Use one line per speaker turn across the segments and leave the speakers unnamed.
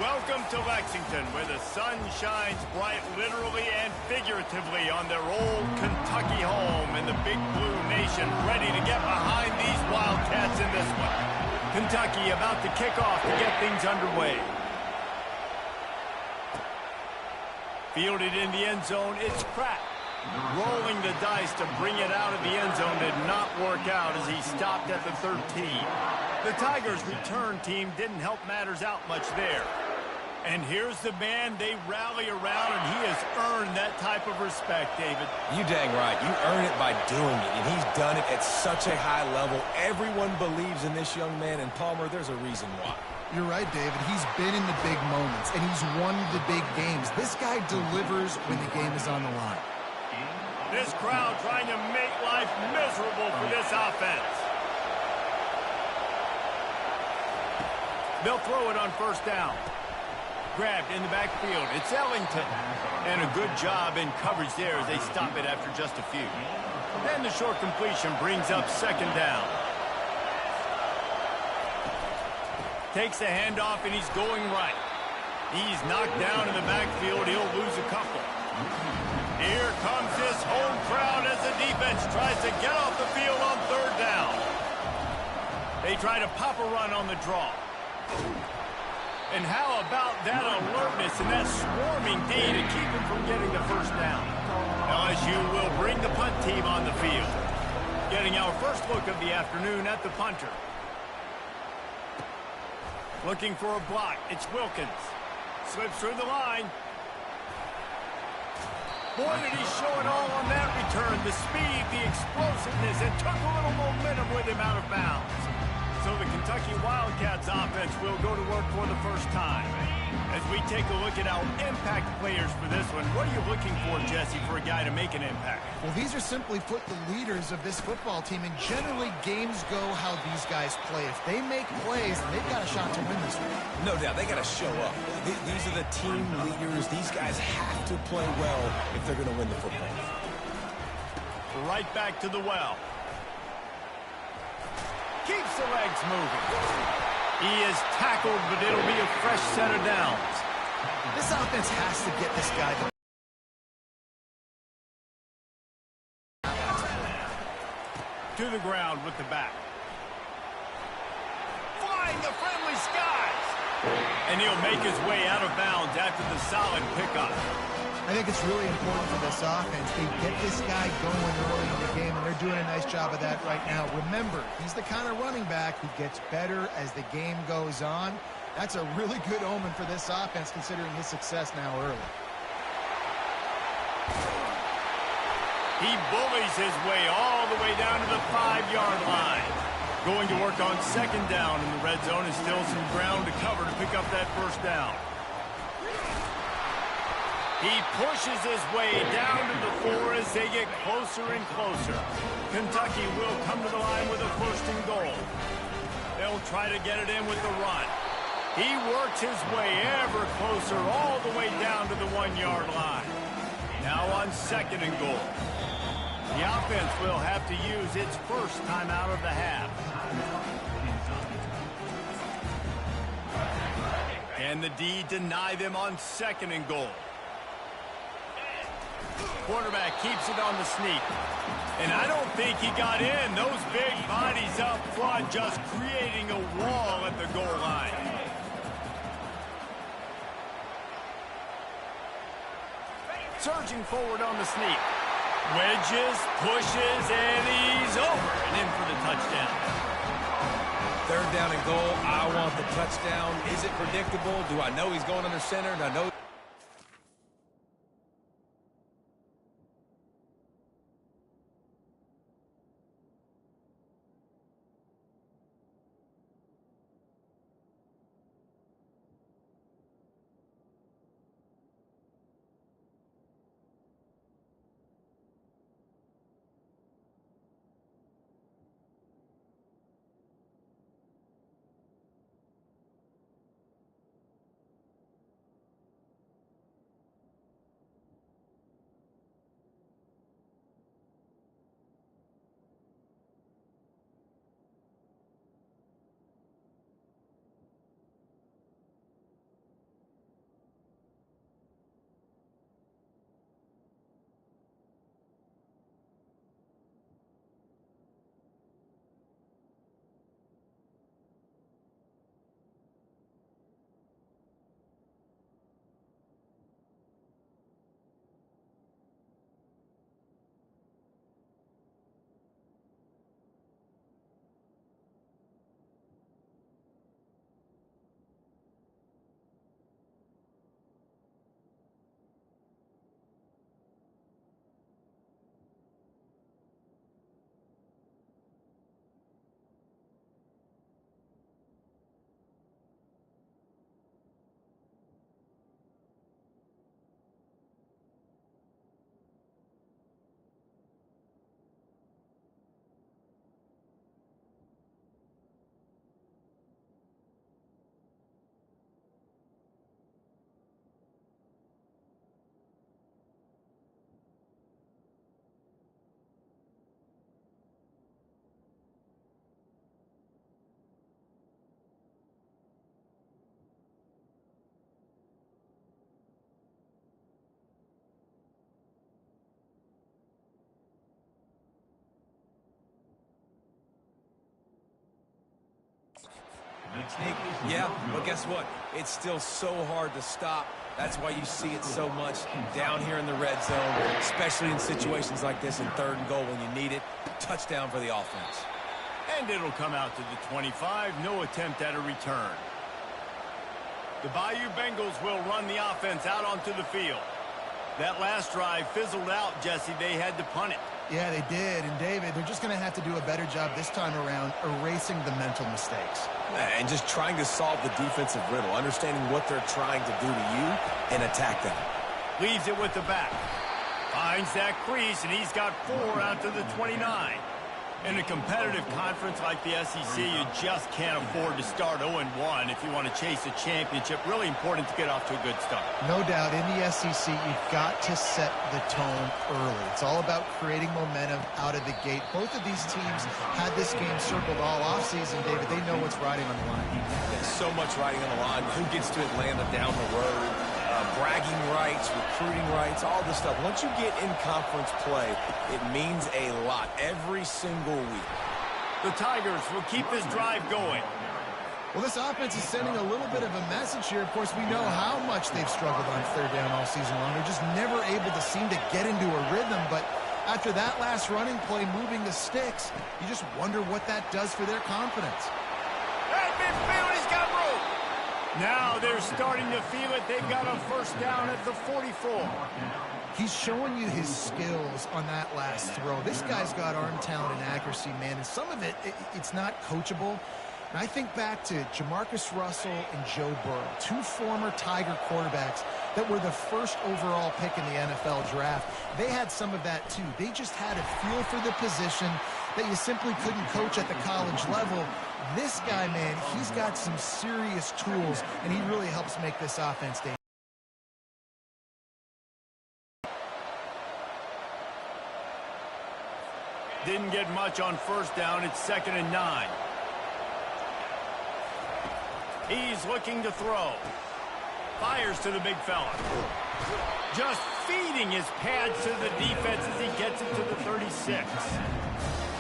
Welcome to Lexington, where the sun shines bright literally and figuratively on their old Kentucky home in the Big Blue Nation, ready to get behind these Wildcats in this one. Kentucky about to kick off to get things underway. Fielded in the end zone, it's Pratt. Rolling the dice to bring it out of the end zone did not work out as he stopped at the 13. The Tigers' return team didn't help matters out much there. And here's the man they rally around, and he has earned that type of respect, David.
You dang right. You earn it by doing it, and he's done it at such a high level. Everyone believes in this young man, and Palmer, there's a reason why.
You're right, David. He's been in the big moments, and he's won the big games. This guy delivers when the game is on the line.
This crowd trying to make life miserable for this offense. They'll throw it on first down. Grabbed in the backfield. It's Ellington. And a good job in coverage there as they stop it after just a few. Then the short completion brings up second down. Takes the handoff, and he's going right. He's knocked down in the backfield. He'll lose a couple. Here comes this home crowd as the defense tries to get off the field on third down. They try to pop a run on the draw. And how about that alertness and that swarming D to keep him from getting the first down? LSU will bring the punt team on the field. Getting our first look of the afternoon at the punter. Looking for a block. It's Wilkins. Slips through the line. Boy, did he show it all on that return. The speed, the explosiveness, and took a little momentum with him out of bounds. So the Kentucky Wildcats offense will go to work for the first time. As we take a look at our impact players for this one, what are you looking for, Jesse, for a guy to make an impact?
Well, these are simply put the leaders of this football team, and generally games go how these guys play. If they make plays, then they've got a shot to win this one.
No doubt, they got to show up. These are the team leaders. These guys have to play well if they're going to win the football.
Right back to the well. Keeps the legs moving. He is tackled, but it'll be a fresh set of downs.
This offense has to get this guy
to the ground with the back. Flying the friendly skies. And he'll make his way out of bounds after the solid pickup.
I think it's really important for this offense. They get this guy going early in the game, and they're doing a nice job of that right now. Remember, he's the kind of running back who gets better as the game goes on. That's a really good omen for this offense, considering his success now early.
He bullies his way all the way down to the 5-yard line. Going to work on second down in the red zone, and still some ground to cover to pick up that first down. He pushes his way down to the 4 as they get closer and closer. Kentucky will come to the line with a first and goal. They'll try to get it in with the run. He works his way ever closer all the way down to the 1-yard line. Now on second and goal. The offense will have to use its first time out of the half. And the D deny them on second and goal. Quarterback keeps it on the sneak. And I don't think he got in. Those big bodies up front just creating a wall at the goal line. Surging forward on the sneak. Wedges, pushes, and he's over and in for the touchdown.
Third down and goal. I want the touchdown. Is it predictable? Do I know he's going under center? Do I know Yeah, but guess what? It's still so hard to stop. That's why you see it so much down here in the red zone, especially in situations like this in 3rd and goal when you need it. Touchdown for the offense.
And it'll come out to the 25. No attempt at a return. The Bayou Bengals will run the offense out onto the field. That last drive fizzled out, Jesse. They had to punt it.
Yeah, they did. And, David, they're just going to have to do a better job this time around erasing the mental mistakes.
And just trying to solve the defensive riddle, understanding what they're trying to do to you and attack them.
Leaves it with the back. Finds that crease, and he's got 4 out to the 29. In a competitive conference like the SEC, you just can't afford to start 0-1 if you want to chase a championship. Really important to get off to a good start.
No doubt, in the SEC, you've got to set the tone early. It's all about creating momentum out of the gate. Both of these teams had this game circled all offseason, David. They know what's riding on the line.
There's so much riding on the line. Who gets to Atlanta down the road? Bragging rights, recruiting rights, all this stuff. Once you get in conference play, it means a lot every single week.
The Tigers will keep this drive going.
Well, this offense is sending a little bit of a message here. Of course, we know how much they've struggled on 3rd down all season long. They're just never able to seem to get into a rhythm. But after that last running play, moving the sticks, you just wonder what that does for their confidence.
Hey, midfield, he's got room. Now they're starting to feel it. They've got a 1st down at the 44.
He's showing you his skills on that last throw. This guy's got arm talent and accuracy, man. And some of it's not coachable. And I think back to Jamarcus Russell and Joe Burrow, 2 former Tiger quarterbacks that were the 1st overall pick in the NFL draft. They had some of that, too. They just had a feel for the position that you simply couldn't coach at the college level. This guy, man, he's got some serious tools, and he really helps make this offense dangerous.
Didn't get much on 1st down. It's 2nd and 9. He's looking to throw. Fires to the big fella. Just feeding his pads to the defense as he gets it to the 36.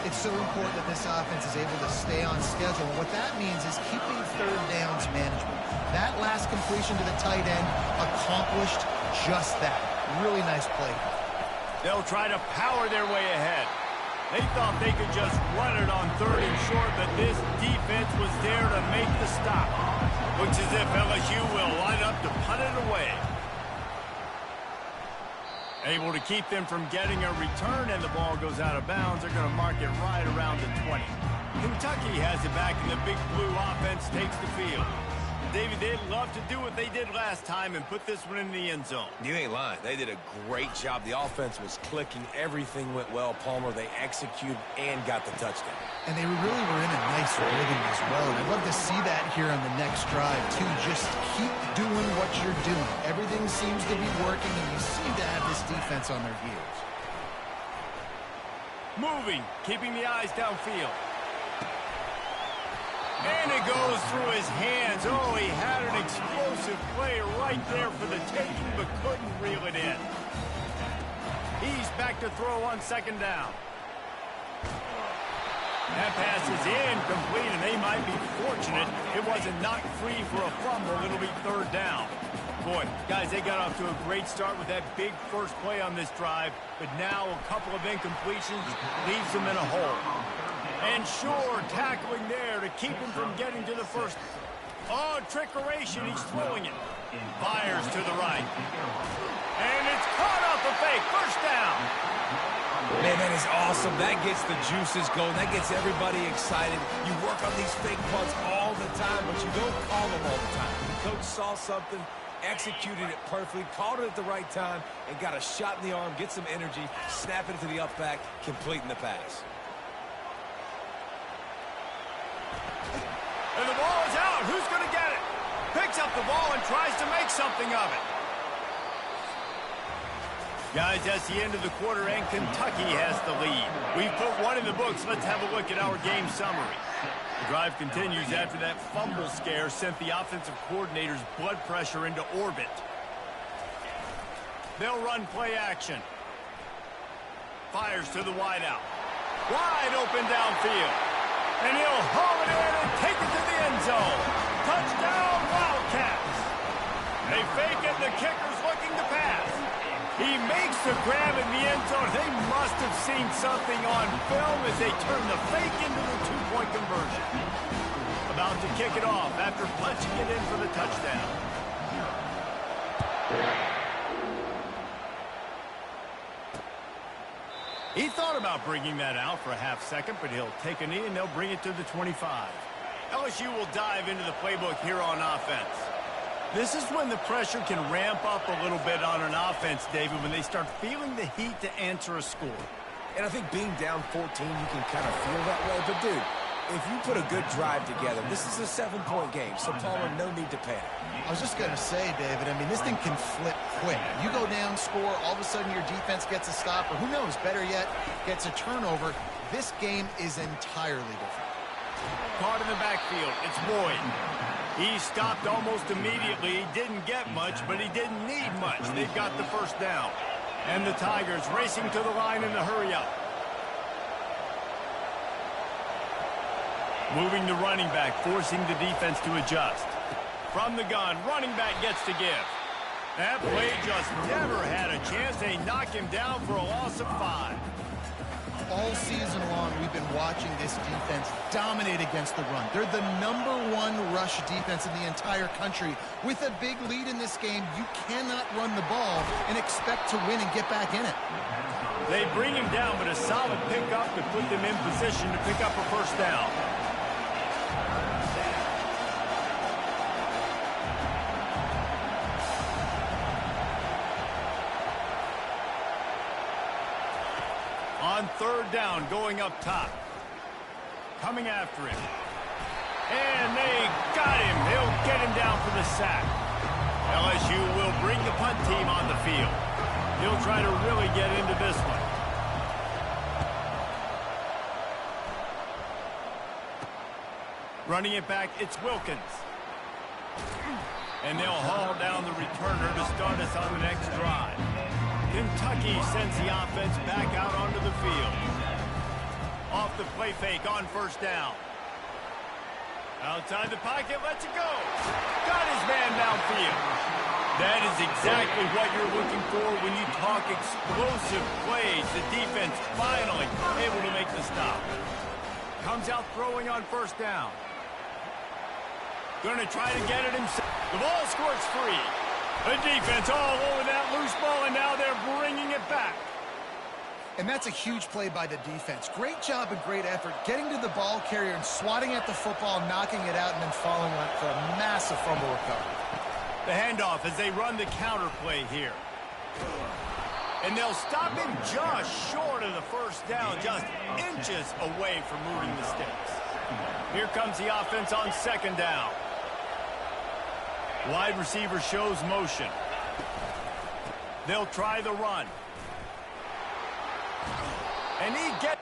It's so important that this offense is able to stay on schedule. And what that means is keeping 3rd downs manageable. That last completion to the tight end accomplished just that. Really nice play.
They'll try to power their way ahead. They thought they could just run it on 3rd and short, but this defense was there to make the stop. Looks as if LSU will line up to punt it away. Able to keep them from getting a return, and the ball goes out of bounds. They're going to mark it right around the 20. Kentucky has it back, and the big blue offense takes the field. David, they'd love to do what they did last time and put this one in the end zone.
You ain't lying. They did a great job. The offense was clicking. Everything went well, Palmer. They executed and got the touchdown.
And they really were in a nice rhythm as well. And I'd love to see that here on the next drive, too. Just keep doing what you're doing. Everything seems to be working, and you seem to have this defense on their heels.
Moving, keeping the eyes downfield. And it goes through his hands. Oh, he had an explosive play right there for the taking, but couldn't reel it in. He's back to throw on 2nd down. That pass is incomplete, and they might be fortunate it wasn't knocked free for a fumble. It'll be 3rd down. Boy, guys, they got off to a great start with that big first play on this drive, but now a couple of incompletions leaves them in a hole. And sure, tackling there to keep him from getting to the 1st. Oh, trickeration. He's throwing it. Fires to the right. And it's caught off the fake. 1st down.
Man, that is awesome. That gets the juices going. That gets everybody excited. You work on these fake punts all the time, but you don't call them all the time. The coach saw something, executed it perfectly, called it at the right time, and got a shot in the arm, get some energy, snap it to the up back, completing the pass.
And the ball is out. Who's going to get it? Picks up the ball and tries to make something of it. Guys, that's the end of the quarter, and Kentucky has the lead. We've put one in the books. Let's have a look at our game summary. The drive continues after that fumble scare sent the offensive coordinator's blood pressure into orbit. They'll run play action. Fires to the wideout. Wide open downfield. And he'll haul it in and take it to the end zone. They fake it, the kicker's looking to pass. He makes the grab in the end zone. They must have seen something on film as they turn the fake into the two-point conversion. About to kick it off after punching it in for the touchdown. He thought about bringing that out for a half second, but he'll take a knee and they'll bring it to the 25. LSU will dive into the playbook here on offense. This is when the pressure can ramp up a little bit on an offense, David, when they start feeling the heat to answer a score.
And I think being down 14, you can kind of feel that way. But, dude, if you put a good drive together, this is a 7-point game, so, Palmer, no need to panic.
I was just going to say, David, I mean, this thing can flip quick. You go down, score, all of a sudden your defense gets a stop, or who knows, better yet, gets a turnover. This game is entirely different.
Caught in the backfield, it's Boyd. He stopped almost immediately. He didn't get much, but he didn't need much. They've got the first down. And the Tigers racing to the line in the hurry-up. Moving the running back, forcing the defense to adjust. From the gun, running back gets to give. That play just never had a chance. They knock him down for a loss of 5.
All season long, we've been watching this defense dominate against the run. They're the #1 rush defense in the entire country. With a big lead in this game, you cannot run the ball and expect to win and get back in it.
They bring him down, but a solid pickup to put them in position to pick up a first down. On third down, going up top. Coming after him. And they got him. They'll get him down for the sack. LSU will bring the punt team on the field. He'll try to really get into this one. Running it back, it's Wilkins. And they'll haul down the returner to start us on the next drive. Kentucky sends the offense back out onto the field. Off the play fake on first down. Outside the pocket, lets it go. Got his man downfield. That is exactly what you're looking for when you talk explosive plays. The defense finally able to make the stop. Comes out throwing on first down. Going to try to get it himself. The ball squirts free. The defense all over that loose ball, and now they're bringing it back.
And that's a huge play by the defense. Great job and great effort getting to the ball carrier and swatting at the football, knocking it out, and then following on for a massive fumble recovery.
The handoff as they run the counter play here. And they'll stop him just short of the first down, just inches away from moving the sticks. Here comes the offense on second down. Wide receiver shows motion. They'll try the run. And he gets...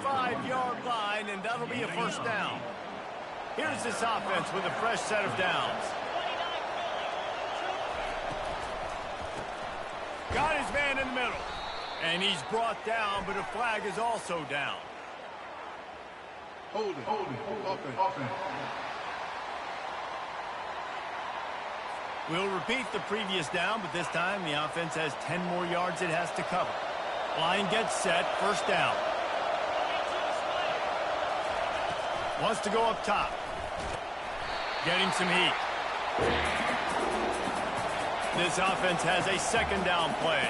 Five-yard line, and that'll be a first down. Here's this offense with a fresh set of downs. Got his man in the middle. And he's brought down, but a flag is also down.
Offense.
We'll repeat the previous down, but this time the offense has 10 more yards it has to cover. Line gets set, first down. Wants to go up top. Getting some heat. This offense has a second down play.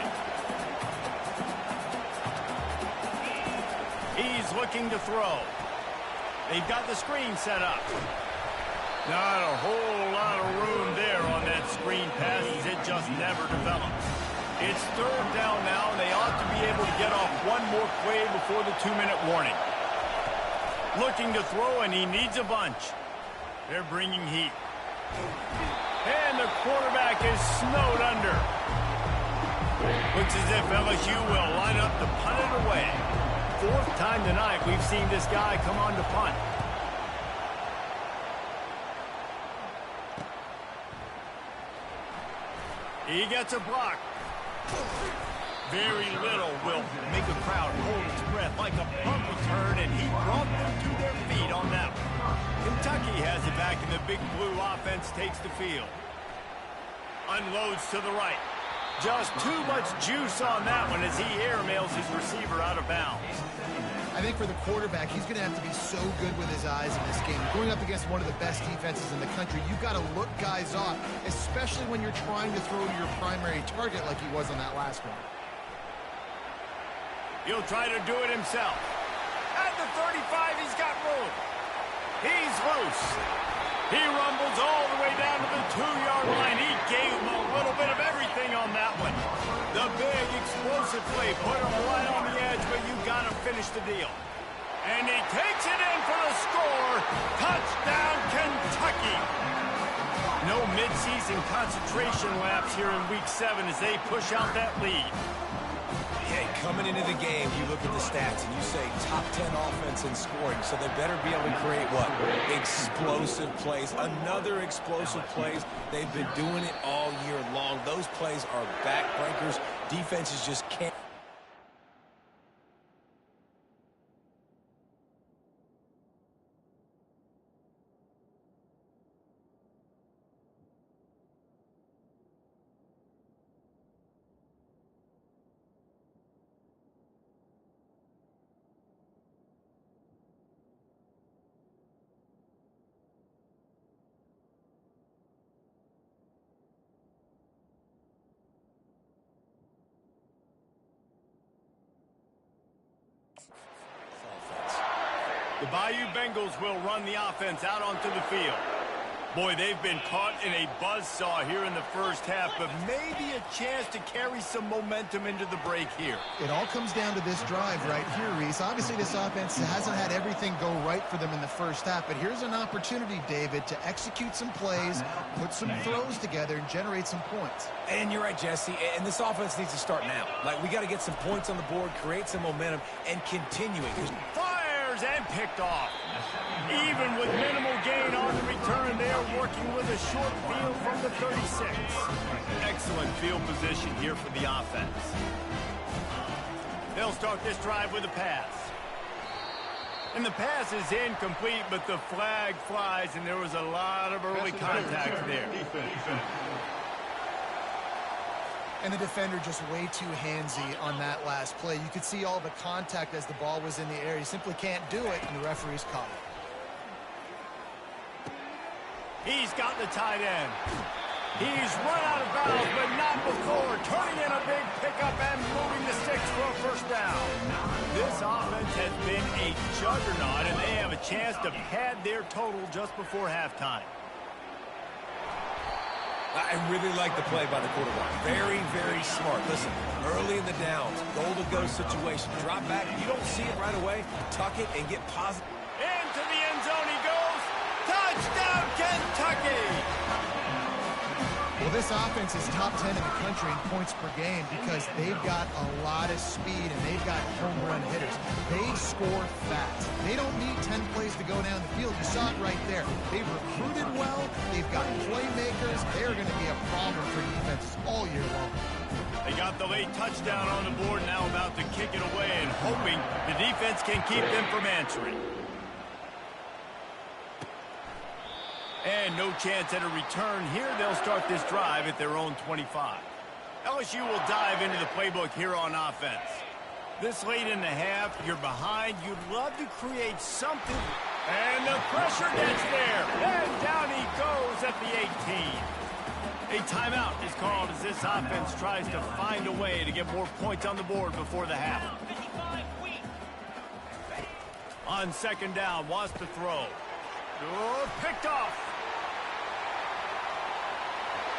He's looking to throw. They've got the screen set up. Not a whole lot of room there on that screen pass as it just never develops. It's third down now, and they ought to be able to get off one more play before the 2-minute warning. Looking to throw, and he needs a bunch. They're bringing heat. And the quarterback is snowed under. Looks as if LSU will line up to punt it away. Fourth time tonight we've seen this guy come on to punt. He gets a block. Very little will make a crowd hold its breath like a punt return, and he brought them to their feet on that one. Kentucky has it back, and the Big Blue offense takes the field. Unloads to the right. Just too much juice on that one as he airmails his receiver out of bounds.
I think for the quarterback, he's going to have to be so good with his eyes in this game. Going up against one of the best defenses in the country, you've got to look guys off, especially when you're trying to throw to your primary target like he was on that last one.
He'll try to do it himself. At the 35, he's got room. He's loose. He rumbles all the way down to the 2-yard line. He gave him a little bit of everything on that one. The big explosive play put him right on the edge, but you got to finish the deal. And he takes it in for the score. Touchdown, Kentucky. No midseason concentration laps here in Week 7 as they push out that lead.
Yeah, coming into the game, you look at the stats and you say top 10 offense in scoring, so they better be able to create what? Explosive plays. Another explosive plays. They've been doing it all year long. Those plays are backbreakers. Defenses just can't.
The Bayou Bengals will run the offense out onto the field. Boy, they've been caught in a buzzsaw here in the first half, but maybe a chance to carry some momentum into the break here.
It all comes down to this drive right here, Reese. Obviously, this offense hasn't had everything go right for them in the first half, but here's an opportunity, David, to execute some plays, put some throws together, and generate some points.
And you're right, Jesse, and this offense needs to start now. Like, we got to get some points on the board, create some momentum, and continuing.
And picked off. Even with minimal gain on the return, they're working with a short field from the 36. Excellent field position here for the offense. They'll start this drive with a pass. And the pass is incomplete, but the flag flies, and there was a lot of early contact there.
And the defender just way too handsy on that last play. You could see all the contact as the ball was in the air. You simply can't do it, and the referee's caught it.
He's got the tight end. He's run out of bounds, but not before. Turning in a big pickup and moving the sticks for a first down. This offense has been a juggernaut, and they have a chance to pad their total just before halftime.
I really like the play by the quarterback. Very, very smart. Listen, early in the downs, goal-to-go situation. Drop back. You don't see it right away. Tuck it and get positive.
Into the end zone he goes. Touchdown, Kentucky!
Well, this offense is top 10 in the country in points per game because they've got a lot of speed and they've got home run hitters. They score fast. They don't need 10 plays to go down the field. You saw it right there. They've recruited well. They've got playmakers. They're going to be a problem for defenses all year long.
They got the late touchdown on the board, now about to kick it away and hoping the defense can keep them from answering. And no chance at a return here. They'll start this drive at their own 25. LSU will dive into the playbook here on offense. This late in the half, you're behind. You'd love to create something. And the pressure gets there. And down he goes at the 18. A timeout is called as this offense tries to find a way to get more points on the board before the half. On second down, wants to throw. Oh, picked off.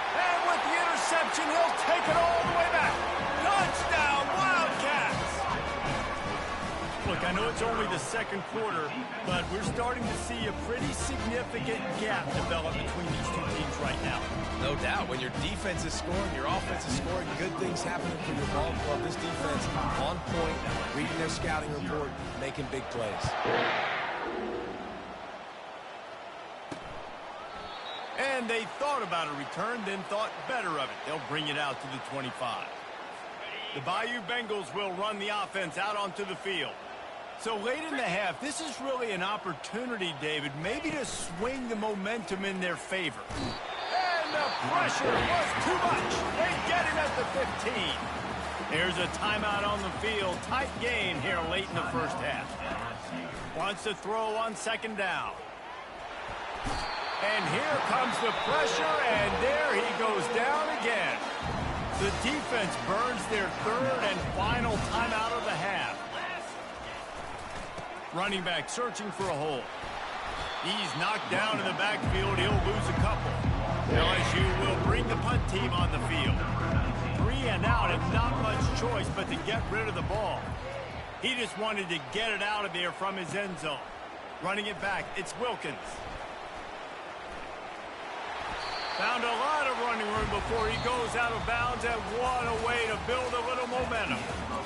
And with the interception, he'll take it all the way back. Touchdown, Wildcats! Look, I know it's only the second quarter, but we're starting to see a pretty significant gap develop between these two teams right now.
No doubt. When your defense is scoring, your offense is scoring, good things happening for your ball club. This defense on point, reading their scouting report, making big plays.
And they thought about a return, then thought better of it. They'll bring it out to the 25. The Bayou Bengals will run the offense out onto the field. So late in the half, this is really an opportunity, David, maybe to swing the momentum in their favor. And the pressure was too much. They get him at the 15. There's a timeout on the field. Tight game here late in the first half. Wants to throw on second down. And here comes the pressure, and there he goes down again. The defense burns their third and final timeout of the half. Running back searching for a hole. He's knocked down in the backfield. He'll lose a couple. LSU will bring the punt team on the field. 3 and out and not much choice but to get rid of the ball. He just wanted to get it out of there from his end zone. Running it back, it's Wilkins. Found a lot of running room before he goes out of bounds, and what a way to build a little momentum.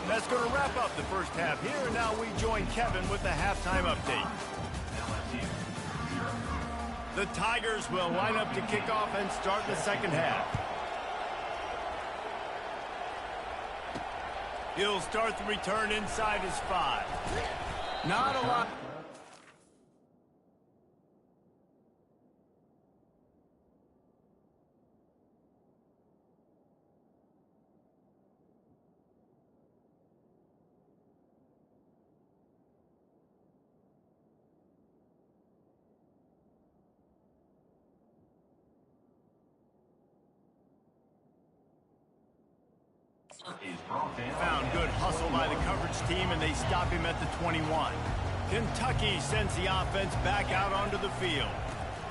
That's going to wrap up the first half here, and now we join Kevin with the halftime update. The Tigers will line up to kick off and start the second half. He'll start the return inside his 5. Not a lot. Found good hustle by the coverage team, and they stop him at the 21. Kentucky sends the offense back out onto the field.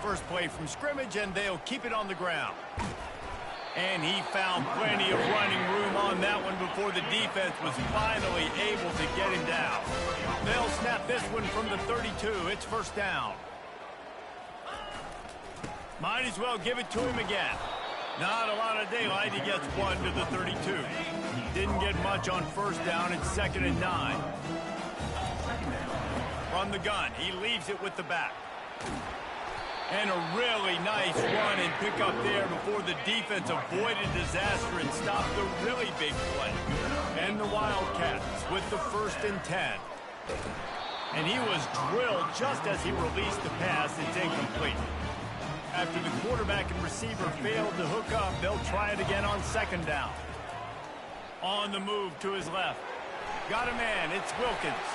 First play from scrimmage, and they'll keep it on the ground. And he found plenty of running room on that one before the defense was finally able to get him down. They'll snap this one from the 32. It's first down. Might as well give it to him again. Not a lot of daylight. He gets 1 to the 32. Didn't get much on first down. It's 2nd and 9. From the gun, he leaves it with the back. And a really nice run and pick up there before the defense avoided disaster and stopped the really big play. And the Wildcats with the 1st and 10. And he was drilled just as he released the pass. It's incomplete. After the quarterback and receiver failed to hook up, they'll try it again on second down. On the move to his left. Got a man. It's Wilkins.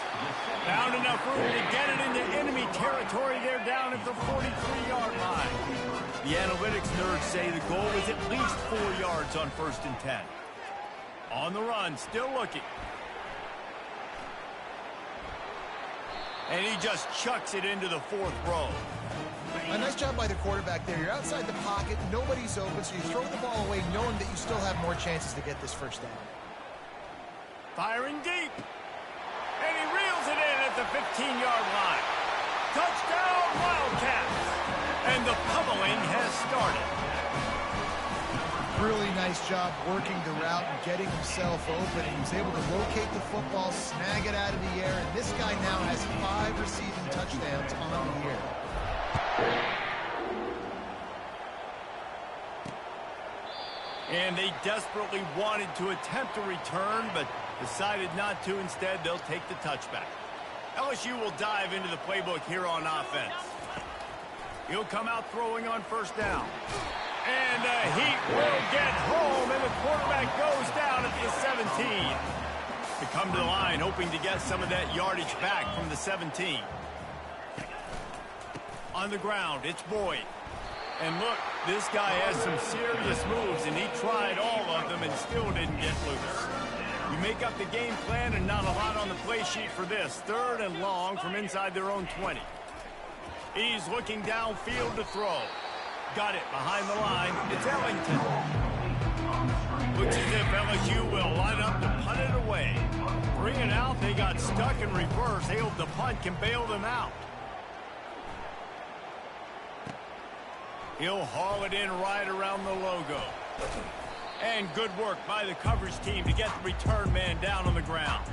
Found enough room to get it into enemy territory. They're down at the 43-yard line. The analytics nerds say the goal is at least 4 yards on 1st and 10. On the run, still looking. And he just chucks it into the 4th row.
A nice job by the quarterback there. You're outside the pocket, nobody's open, so you throw the ball away knowing that you still have more chances to get this first down.
Firing deep. And he reels it in at the 15-yard line. Touchdown, Wildcats. And the pummeling has started.
Really nice job working the route and getting himself open. He was able to locate the football, snag it out of the air, and this guy now has 5 receiving touchdowns on the year.
And they desperately wanted to attempt a return, but decided not to. Instead, they'll take the touchback. LSU will dive into the playbook here on offense. He'll come out throwing on first down. And the Heat will get home, and the quarterback goes down at the 17. To come to the line, hoping to get some of that yardage back from the 17. On the ground, it's Boyd. And look, this guy has some serious moves, and he tried all of them and still didn't get loose. You make up the game plan and not a lot on the play sheet for this. 3rd and long from inside their own 20. He's looking downfield to throw. Got it behind the line. It's Ellington. Looks as if LSU will line up to punt it away. Bring it out. They got stuck in reverse. They hope the punt can bail them out. He'll haul it in right around the logo. And good work by the coverage team to get the return man down on the ground.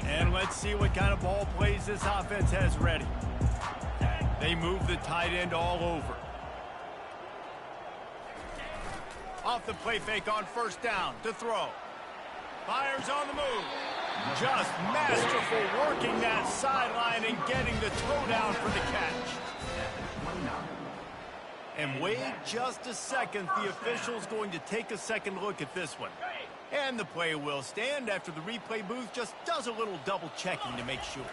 And let's see what kind of ball plays this offense has ready. They move the tight end all over. Off the play fake on first down to throw. Fires on the move. Just masterful working that sideline and getting the toe down for the catch. And wait just a second. The official's going to take a second look at this one. And the play will stand after the replay booth just does a little double checking to make sure.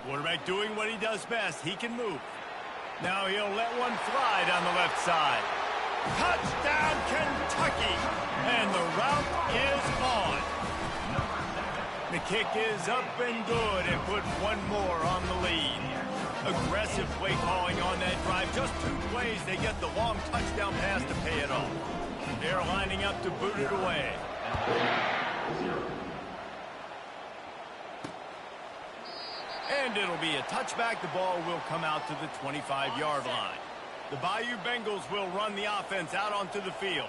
Quarterback doing what he does best. He can move. Now he'll let one fly down the left side. Touchdown, Kentucky! And the route is on. The kick is up and good and put one more on the lead. Aggressive play calling on that drive. Just 2 plays, they get the long touchdown pass to pay it off. They're lining up to boot it away. And it'll be a touchback. The ball will come out to the 25-yard line. The Bayou Bengals will run the offense out onto the field.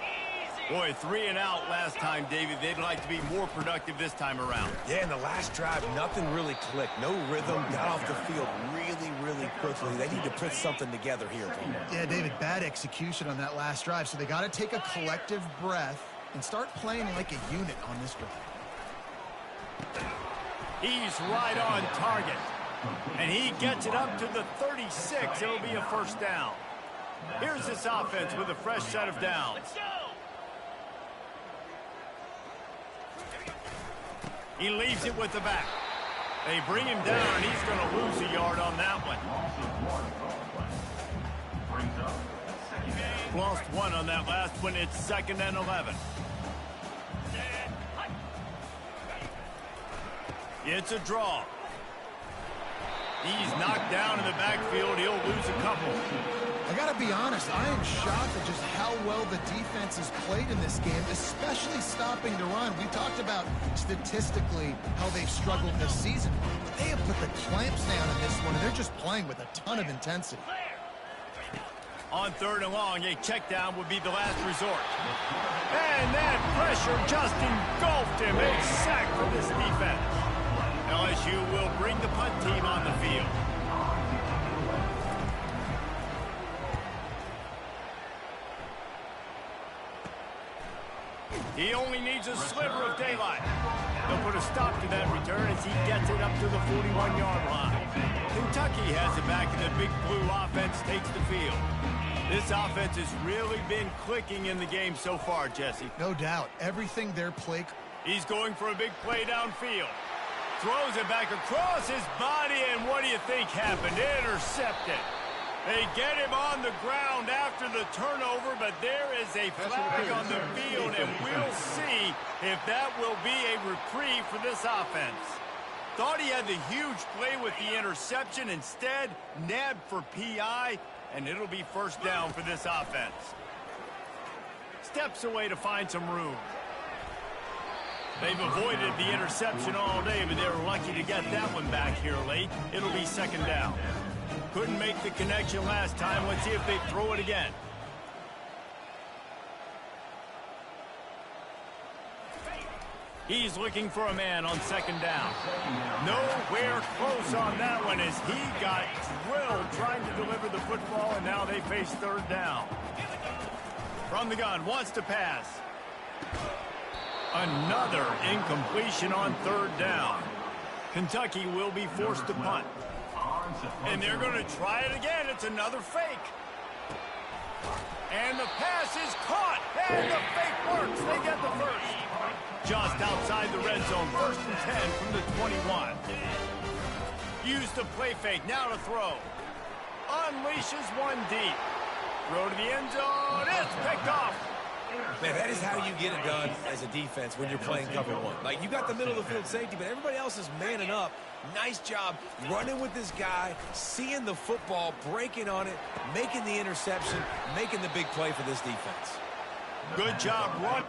Boy, 3 and out last time, David. They'd like to be more productive this time around.
Yeah, in the last drive, nothing really clicked. No rhythm. Got off the field really quickly. They need to put something together here.
Yeah, David, bad execution on that last drive. So they got to take a collective breath and start playing like a unit on this drive.
He's right on target. And he gets it up to the 36. It'll be a first down. Here's this offense with a fresh set of downs. He leaves it with the back. They bring him down, and he's going to lose a yard on that one. Lost 1 on that last one. It's 2nd and 11. It's a draw. He's knocked down in the backfield. He'll lose a couple.
I got to be honest, I am shocked at just how well the defense has played in this game, especially stopping the run. We talked about statistically how they've struggled this season, but they have put the clamps down in this one, and they're just playing with a ton of intensity.
On 3rd and long, a check down would be the last resort. And that pressure just engulfed him. A sack for this defense. LSU will bring the punt team on the field. He only needs a sliver of daylight. They'll put a stop to that return as he gets it up to the 41-yard line. Kentucky has it back, and the Big Blue offense takes the field. This offense has really been clicking in the game so far, Jesse.
No doubt. Everything their play.
He's going for a big play downfield. Throws it back across his body, and what do you think happened? Intercepted. They get him on the ground after the turnover, but there is a flag on the field, and we'll see if that will be a reprieve for this offense. Thought he had the huge play with the interception. Instead, nabbed for PI, and it'll be first down for this offense. Steps away to find some room. They've avoided the interception all day, but they were lucky to get that one back here late. It'll be 2nd down. Couldn't make the connection last time. Let's see if they throw it again. He's looking for a man on 2nd down. Nowhere close on that one as he got drilled trying to deliver the football, and now they face 3rd down. From the gun, wants to pass. Another incompletion on 3rd down. Kentucky will be forced to punt. And they're going to try it again. It's another fake. And the pass is caught. And the fake works. They get the first. Just outside the red zone. 1st and 10 from the 21. Use the play fake. Now to throw. Unleashes one deep. Throw to the end zone. It's picked off.
Man, that is how you get it done as a defense when you're playing cover one. Like, you got the middle of the field safety, but everybody else is manning up. Nice job running with this guy, seeing the football, breaking on it, making the interception, making the big play for this defense.
Good job, run.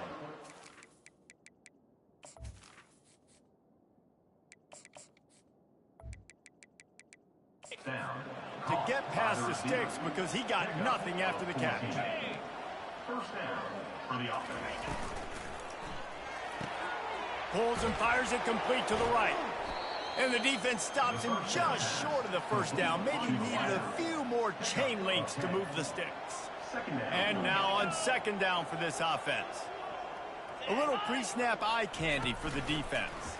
To get past the sticks because he got nothing after the catch.
First down for the offense.
Pulls and fires it complete to the right. And the defense stops him just short of the first down. Maybe needed a few more chain links to move the sticks. And now on 2nd down for this offense. A little pre-snap eye candy for the defense.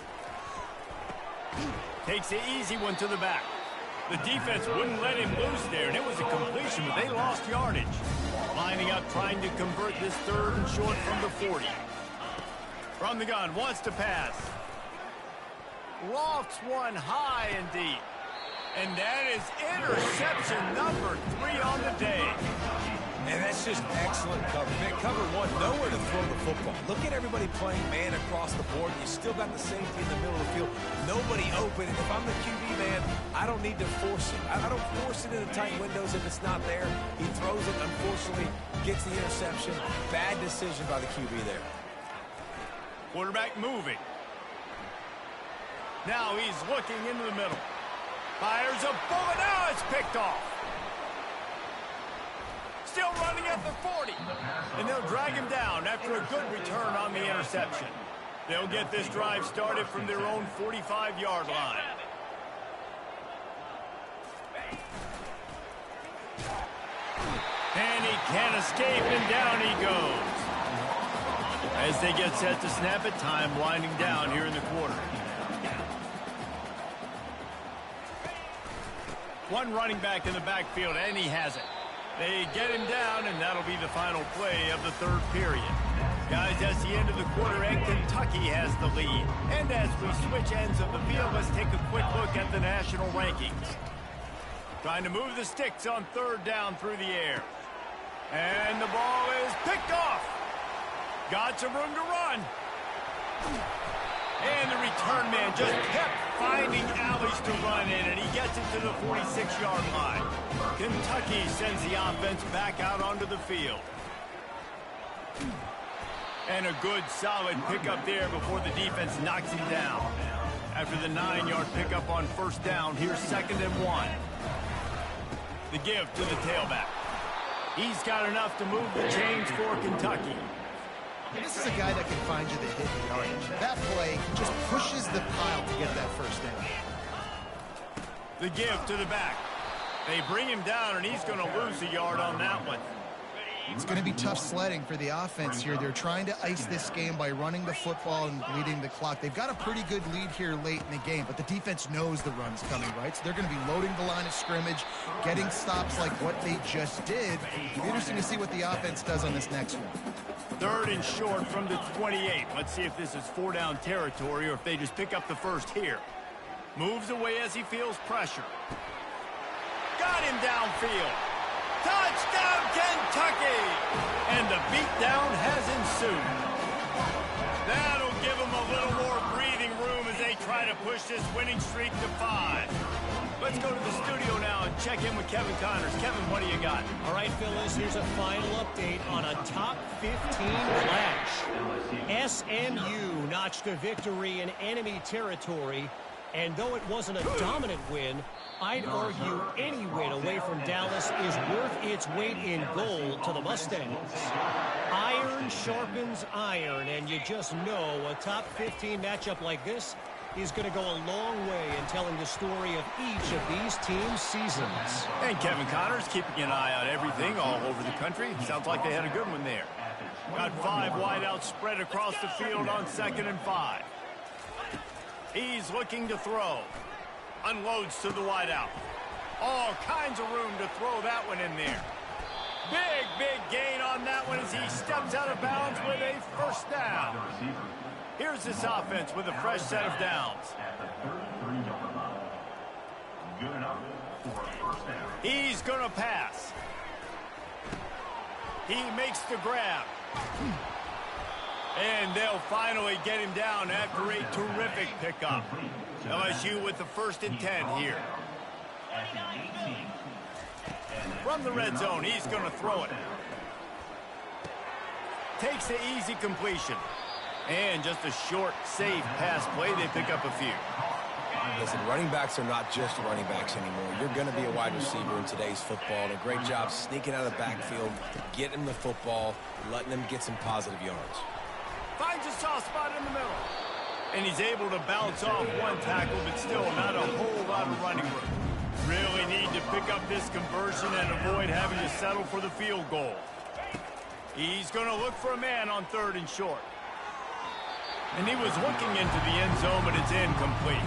Takes the easy one to the back. The defense wouldn't let him loose there, and it was a completion, but they lost yardage. Lining up, trying to convert this 3rd and short from the 40. From the gun, wants to pass. Lofts one high and deep. And that is interception number 3 on the day.
And that's just excellent cover. Man, cover one, nowhere to throw the football. Look at everybody playing man across the board. You still got the safety in the middle of the field. Nobody open. And if I'm the QB, man, I don't need to force it. I don't force it into tight windows if it's not there. He throws it, unfortunately, gets the interception. Bad decision by the QB there.
Quarterback moving. Now he's looking into the middle. Fires a bullet. Now it's picked off. Still running at the 40. And they'll drag him down after a good return on the interception. They'll get this drive started from their own 45-yard line. And he can't escape, and down he goes. As they get set to snap it, time winding down here in the quarter. One running back in the backfield, and he has it. They get him down, and that'll be the final play of the 3rd period. Guys, that's the end of the quarter, and Kentucky has the lead. And as we switch ends of the field, let's take a quick look at the national rankings. Trying to move the sticks on 3rd down through the air. And the ball is picked off. Got some room to run. And the return man just kept finding alleys to run in, and he gets it to the 46-yard line. Kentucky sends the offense back out onto the field. And a good, solid pickup there before the defense knocks him down. After the 9-yard pickup on 1st down, here's 2nd and 1. The give to the tailback. He's got enough to move the chains for Kentucky.
This is a guy that can find you the hidden yardage. That play just pushes the pile to get that 1st down.
The give to the back. They bring him down, and he's going to lose a yard on that one.
It's going to be tough sledding for the offense here. They're trying to ice this game by running the football and bleeding the clock. They've got a pretty good lead here late in the game, but the defense knows the run's coming, right? So they're going to be loading the line of scrimmage, getting stops like what they just did. It'll be interesting to see what the offense does on this next one.
3rd and short from the 28. Let's see if this is 4-down territory or if they just pick up the first here. Moves away as he feels pressure. Got him downfield. Touchdown, Kentucky! And the beatdown has ensued. That'll give them a little more breathing room as they try to push this winning streak to 5. Let's go to the studio now and check in with Kevin Connors. Kevin, what do you got?
All right, Phyllis, here's a final update on a top 15 clash. SMU notched a victory in enemy territory, and though it wasn't a dominant win, I'd argue any win away from Dallas is worth its weight in gold to the Mustangs. Iron sharpens iron, and you just know a top 15 matchup like this is going to go a long way in telling the story of each of these teams' seasons.
And Kevin Connors keeping an eye on everything all over the country. Sounds like they had a good one there. Got 5 wideouts spread across the field on 2nd and 5. He's looking to throw. Unloads to the wideout. All kinds of room to throw that one in there. Big, big gain on that one as he steps out of bounds with a first down. Here's this offense with a fresh set of downs.
Good enough for a first down.
He's going to pass. He makes the grab. And they'll finally get him down after a terrific pickup. LSU with the 1st and 10 here. From the red zone, he's going to throw it. Takes the easy completion. And just a short, safe pass play. They pick up a few.
Listen, running backs are not just running backs anymore. You're going to be a wide receiver in today's football. And a great job sneaking out of the backfield, getting him the football, letting him get some positive yards.
Finds a soft spot in the middle. And he's able to bounce off one tackle, but still not a whole lot of running room. Really need to pick up this conversion and avoid having to settle for the field goal. He's going to look for a man on 3rd and short. And he was looking into the end zone, but it's incomplete.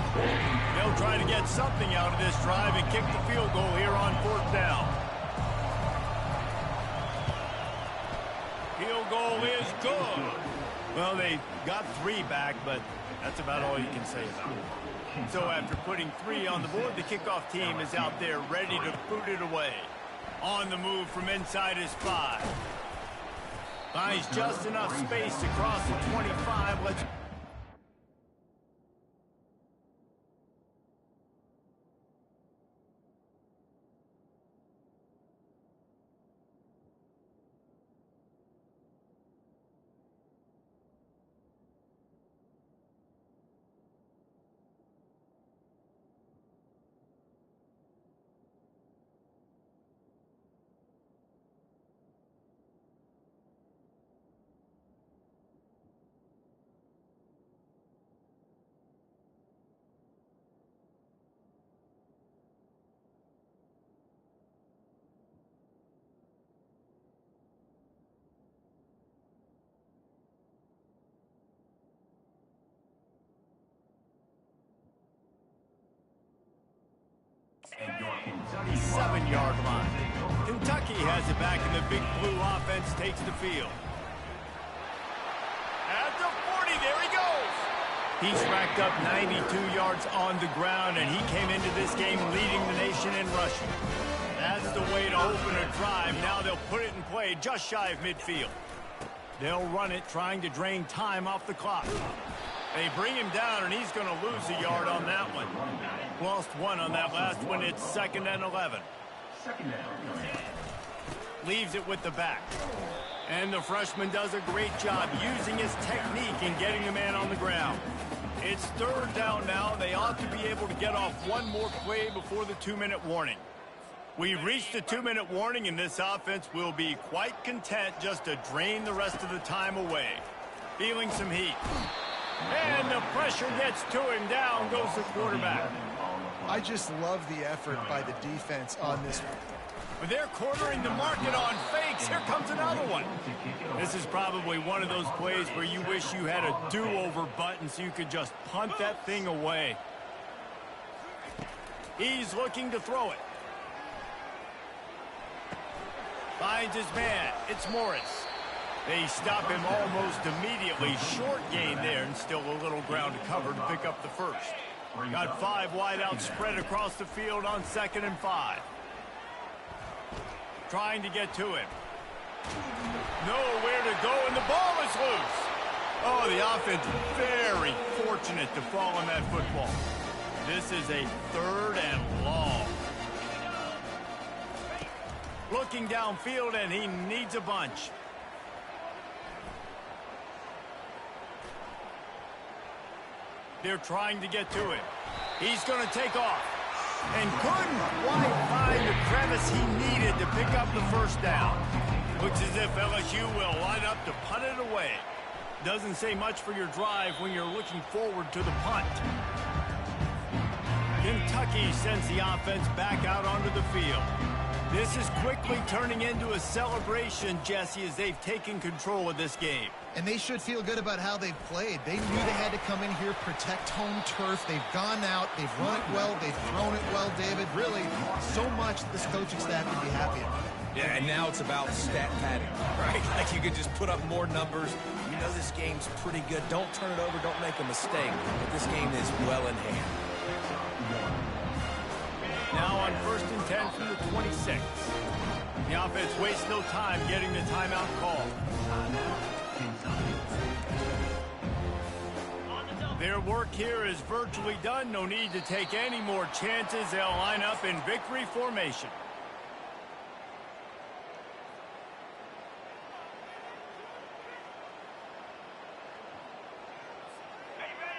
They'll try to get something out of this drive and kick the field goal here on 4th down. Field goal is good. Well, they got 3 back, but that's about all you can say about it. So after putting 3 on the board, the kickoff team is out there ready to boot it away. On the move from inside his 5. Finds just enough space to cross the 25. Let's... The 7-yard line. Kentucky has it back, and the big blue offense takes the field. At the 40, there he goes. He's racked up 92 yards on the ground, and he came into this game leading the nation in rushing. That's the way to open a drive. Now they'll put it in play just shy of midfield. They'll run it, trying to drain time off the clock. They bring him down, and he's going to lose a yard on that one. Lost 1 on that last one. It's 2nd and 11. Leaves it with the back. And the freshman does a great job using his technique and getting the man on the ground. It's 3rd down now. They ought to be able to get off one more play before the 2-minute warning. We've reached the 2-minute warning, and this offense will be quite content just to drain the rest of the time away. Feeling some heat. And the pressure gets to him. Down goes the quarterback.
I just love the effort by the defense on this one.
They're cornering the market on fakes. Here comes another one. This is probably one of those plays where you wish you had a do-over button so you could just punt that thing away. He's looking to throw it. Finds his man. It's Morris. They stop him almost immediately. Short gain there, and still a little ground to cover to pick up the first. Got 5 wideouts spread across the field on 2nd and 5. Trying to get to him. Nowhere to go, and the ball is loose. Oh, the offense very fortunate to fall on that football. This is a 3rd and long. Looking downfield, and he needs a bunch. They're trying to get to him. He's going to take off. And couldn't quite find the crevice he needed to pick up the first down. Looks as if LSU will line up to punt it away. Doesn't say much for your drive when you're looking forward to the punt. Kentucky sends the offense back out onto the field. This is quickly turning into a celebration, Jesse, as they've taken control of this game.
And they should feel good about how they've played. They knew they had to come in here, protect home turf. They've gone out, they've run it well, they've thrown it well, David. Really, so much this coaching staff can be happy about.
Yeah, and now it's about stat padding, right? Like you can just put up more numbers. You know this game's pretty good. Don't turn it over, don't make a mistake. But this game is well in hand.
Now on 1st and 10 from the 26. The offense wastes no time getting the timeout call. Their work here is virtually done. No need to take any more chances. They'll line up in victory formation.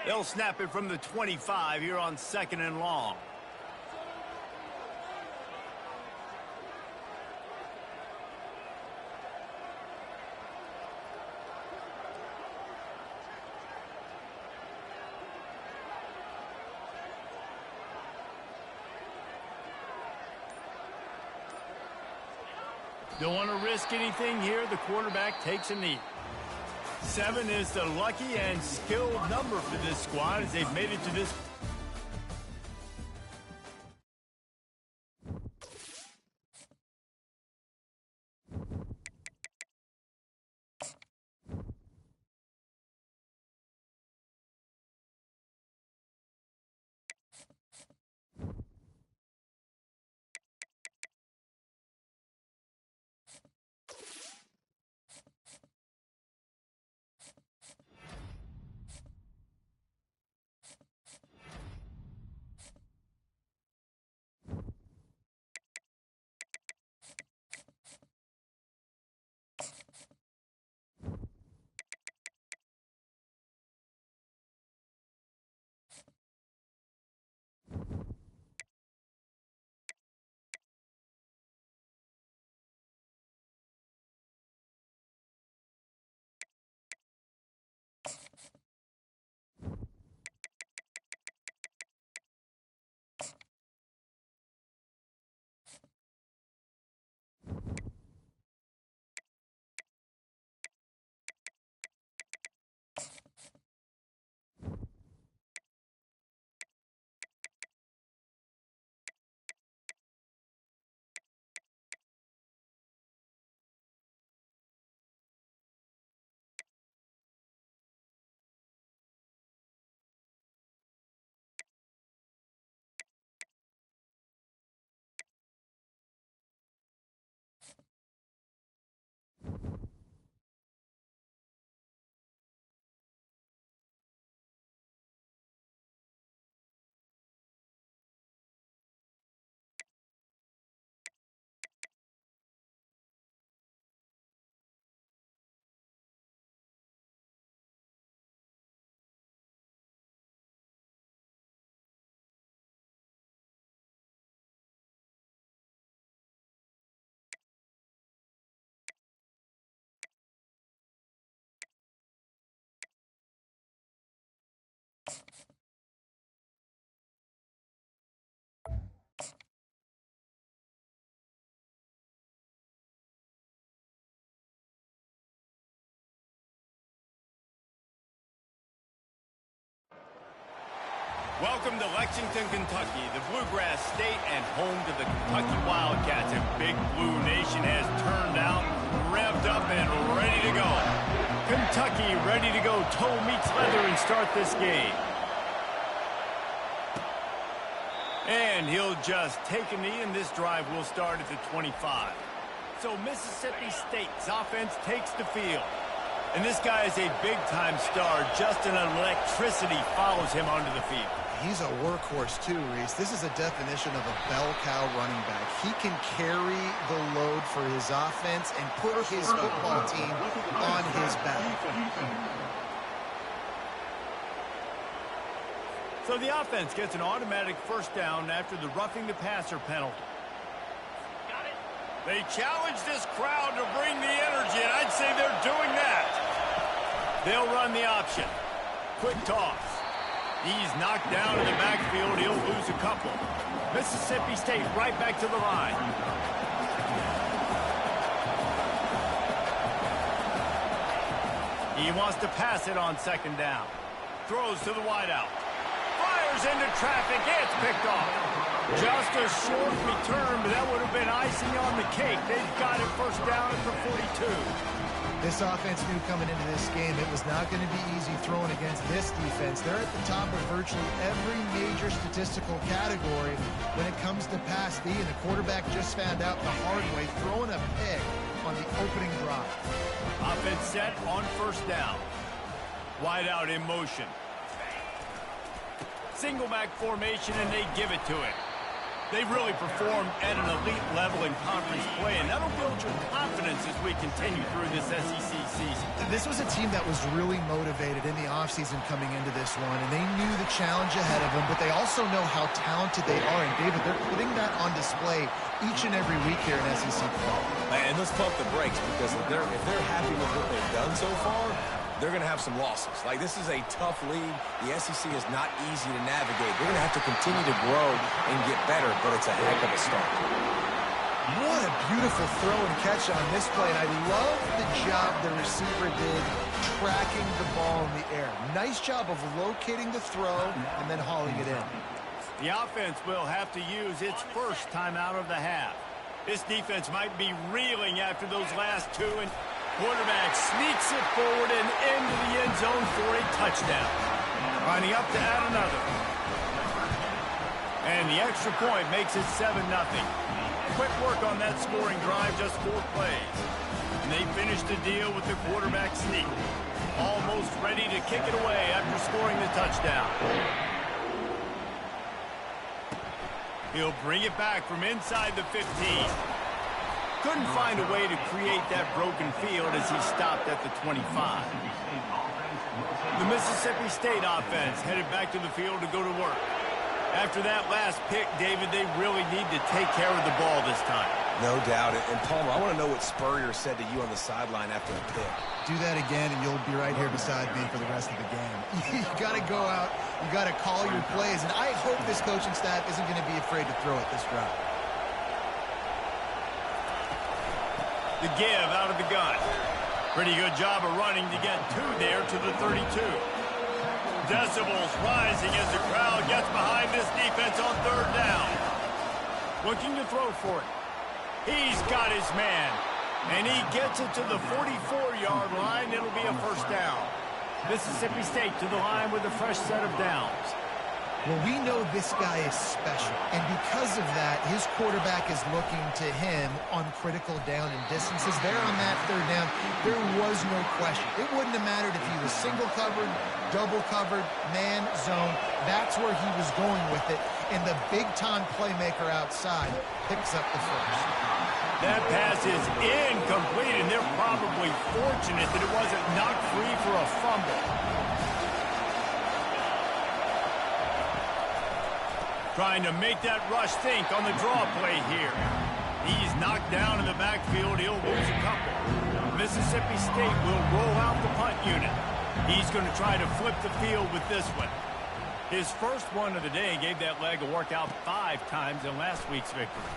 They'll snap it from the 25 here on 2nd and long. Don't want to risk anything here. The quarterback takes a knee. 7 is the lucky and skilled number for this squad as they've made it to this. Welcome to Lexington, Kentucky, the Bluegrass State and home to the Kentucky Wildcats. And Big Blue Nation has turned out, revved up, and ready to go. Kentucky ready to go. Toe meets leather and start this game. And he'll just take a knee, and this drive will start at the 25. So Mississippi State's offense takes the field. And this guy is a big-time star. Just an electricity follows him onto the field.
He's a workhorse too, Reese. This is a definition of a bell cow running back. He can carry the load for his offense and put his football team on his back.
So the offense gets an automatic first down after the roughing the passer penalty. They challenge this crowd to bring the energy, and I'd say they're doing that. They'll run the option. Quick toss. He's knocked down in the backfield. He'll lose a couple. Mississippi State right back to the line. He wants to pass it on second down. Throws to the wideout. Fires into traffic. It's picked off. Just a short return, but that would have been icing on the cake. They've got it first down at the 42.
This offense knew coming into this game it was not going to be easy throwing against this defense. They're at the top of virtually every major statistical category when it comes to pass D, and the quarterback just found out the hard way, throwing a pick on the opening drive.
Offense set on first down. Wide out in motion. Single back formation, and they give it to it. They really performed at an elite level in conference play, and that'll build your confidence as we continue through this SEC season.
This was a team that was really motivated in the offseason coming into this one, and they knew the challenge ahead of them, but they also know how talented they are. And, David, they're putting that on display each and every week here in SEC play.
And let's pump the brakes, because if they're happy with what they've done so far, they're going to have some losses. Like, this is a tough league. The SEC is not easy to navigate. They're going to have to continue to grow and get better, but it's a heck of a start.
What a beautiful throw and catch on this play, and I love the job the receiver did tracking the ball in the air. Nice job of locating the throw and then hauling it in.
The offense will have to use its first timeout of the half. This defense might be reeling after those last two, and quarterback sneaks it forward and into the end zone for a touchdown. Lining up to add another. And the extra point makes it 7-0. Quick work on that scoring drive, just 4 plays. And they finish the deal with the quarterback sneak. Almost ready to kick it away after scoring the touchdown. He'll bring it back from inside the 15. Couldn't find a way to create that broken field as he stopped at the 25. The Mississippi State offense headed back to the field to go to work. After that last pick, David, they really need to take care of the ball this time.
No doubt. And Palmer, I want to know what Spurrier said to you on the sideline after the pick.
Do that again, and you'll be right here beside me for the rest of the game. You got to go out. You got to call your plays, and I hope this coaching staff isn't going to be afraid to throw it this drive.
The give out of the gun. Pretty good job of running to get 2 there to the 32. Decibels rising as the crowd gets behind this defense on third down. Looking to throw for it. He's got his man. And he gets it to the 44-yard line. It'll be a first down. Mississippi State to the line with a fresh set of downs.
Well, we know this guy is special, and because of that, his quarterback is looking to him on critical down and distances. There on that third down, there was no question. It wouldn't have mattered if he was single covered, double covered, man, zone. That's where he was going with it, and the big-time playmaker outside picks up the first.
That pass is incomplete, and they're probably fortunate that it wasn't knocked free for a fumble. Trying to make that rush think on the draw play here. He's knocked down in the backfield. He'll lose a couple. Mississippi State will roll out the punt unit. He's going to try to flip the field with this one. His first one of the day gave that leg a workout 5 times in last week's victory.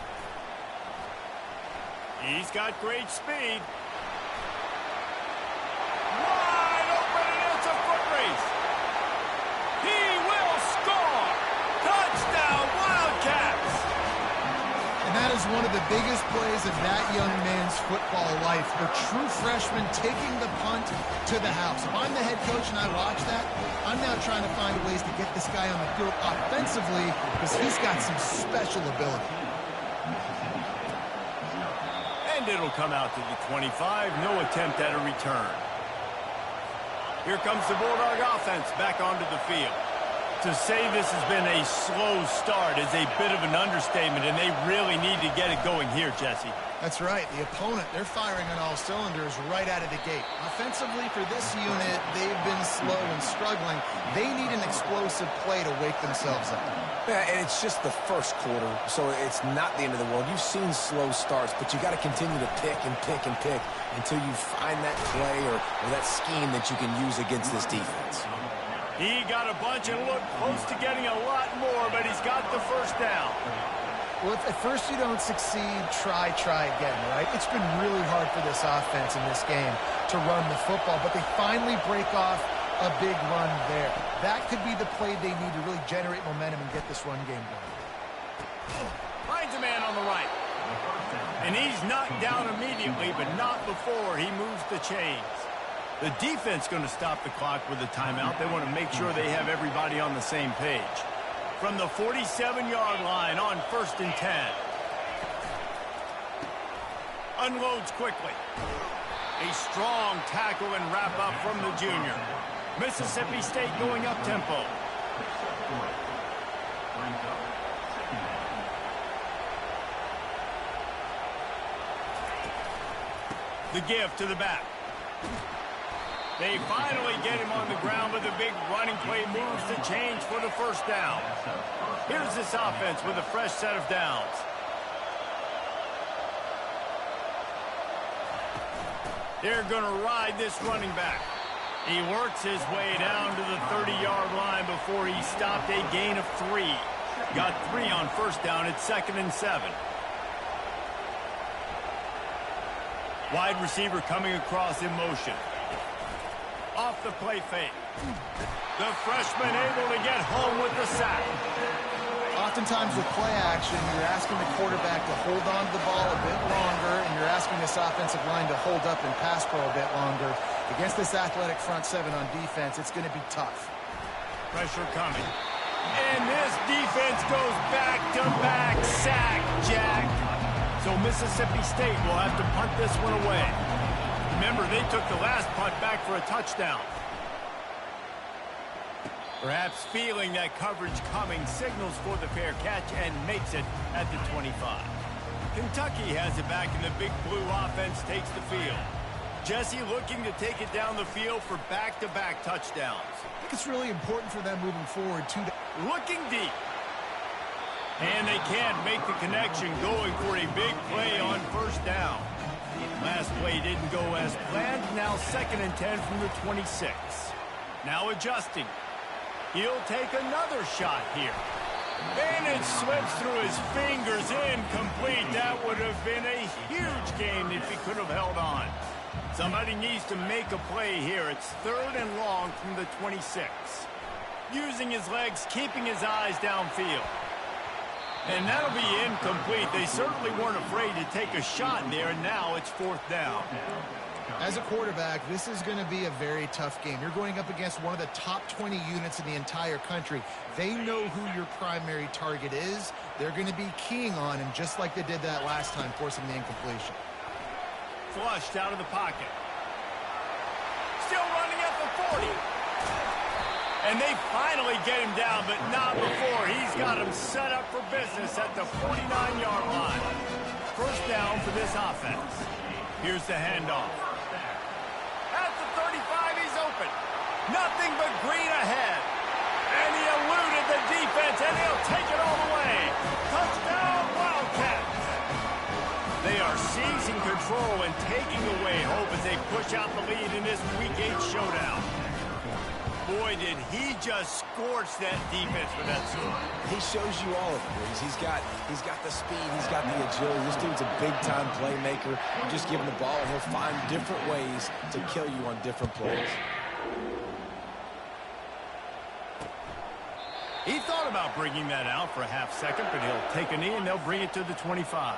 He's got great speed. Wide open, and it's a foot race. He will score. Touchdown, Wildcats.
And that is one of the biggest plays of that young man's football life. The true freshman taking the punt to the house. If I'm the head coach and I watch that, I'm now trying to find ways to get this guy on the field offensively because he's got some special ability.
And it'll come out to the 25. No attempt at a return. Here comes the Bulldog offense back onto the field. To say this has been a slow start is a bit of an understatement, and they really need to get it going here, Jesse.
That's right. The opponent, they're firing on all cylinders right out of the gate. Offensively, for this unit, they've been slow and struggling. They need an explosive play to wake themselves up.
Yeah, and it's just the first quarter, so it's not the end of the world. You've seen slow starts, but you got to continue to pick and pick and pick until you find that play or that scheme that you can use against this defense.
He got a bunch and looked close to getting a lot more, but he's got the first down.
Well, if at first you don't succeed, try again, right? It's been really hard for this offense in this game to run the football, but they finally break off a big run there. That could be the play they need to really generate momentum and get this run game going.
Finds a man on the right. And he's knocked down immediately, but not before he moves the chains. The defense going to stop the clock with a timeout. They want to make sure they have everybody on the same page. From the 47-yard line on 1st and 10. Unloads quickly. A strong tackle and wrap up from the junior. Mississippi State going up tempo. The give to the back. They finally get him on the ground with a big running play, moves the change for the first down. Here's this offense with a fresh set of downs. They're going to ride this running back. He works his way down to the 30-yard line before he stopped a gain of 3. Got 3 on first down at 2nd and 7. Wide receiver coming across in motion. Off the play fake. The freshman able to get home with the sack.
Oftentimes with play action, you're asking the quarterback to hold on to the ball a bit longer, and you're asking this offensive line to hold up and pass pro a bit longer. Against this athletic front seven on defense, it's going to be tough.
Pressure coming. And this defense goes back-to-back sack, Jack. So Mississippi State will have to punt this one away. Remember, they took the last punt back for a touchdown. Perhaps feeling that coverage coming, signals for the fair catch and makes it at the 25. Kentucky has it back, and the Big Blue offense takes the field. Jesse looking to take it down the field for back-to-back touchdowns.
I think it's really important for them moving forward, too.
Looking deep. And they can't make the connection, going for a big play on first down. Last play didn't go as planned. Now 2nd and 10 from the 26. Now adjusting. He'll take another shot here. And it slips through his fingers, incomplete. That would have been a huge gain if he could have held on. Somebody needs to make a play here. It's 3rd and long from the 26. Using his legs, keeping his eyes downfield. And that'll be incomplete. They certainly weren't afraid to take a shot there, and now it's 4th down.
As a quarterback, this is going to be a very tough game. You're going up against one of the top 20 units in the entire country. They know who your primary target is. They're going to be keying on him, just like they did that last time, forcing the incompletion.
Flushed out of the pocket. Still running at the 40. And they finally get him down, but not before. He's got him set up for business at the 49-yard line. First down for this offense. Here's the handoff. At the 35, he's open. Nothing but green ahead. And he eluded the defense, and he'll take it all the way. Touchdown, Wildcats. They are seizing control and taking away hope as they push out the lead in this Week 8 showdown. Boy, did he just scorch that defense with that score.
He shows you all of it, Breeze. He's got the speed, he's got the agility. This dude's a big-time playmaker. You just give him the ball, and he'll find different ways to kill you on different plays.
He thought about bringing that out for a half second, but he'll take a knee, and they'll bring it to the 25.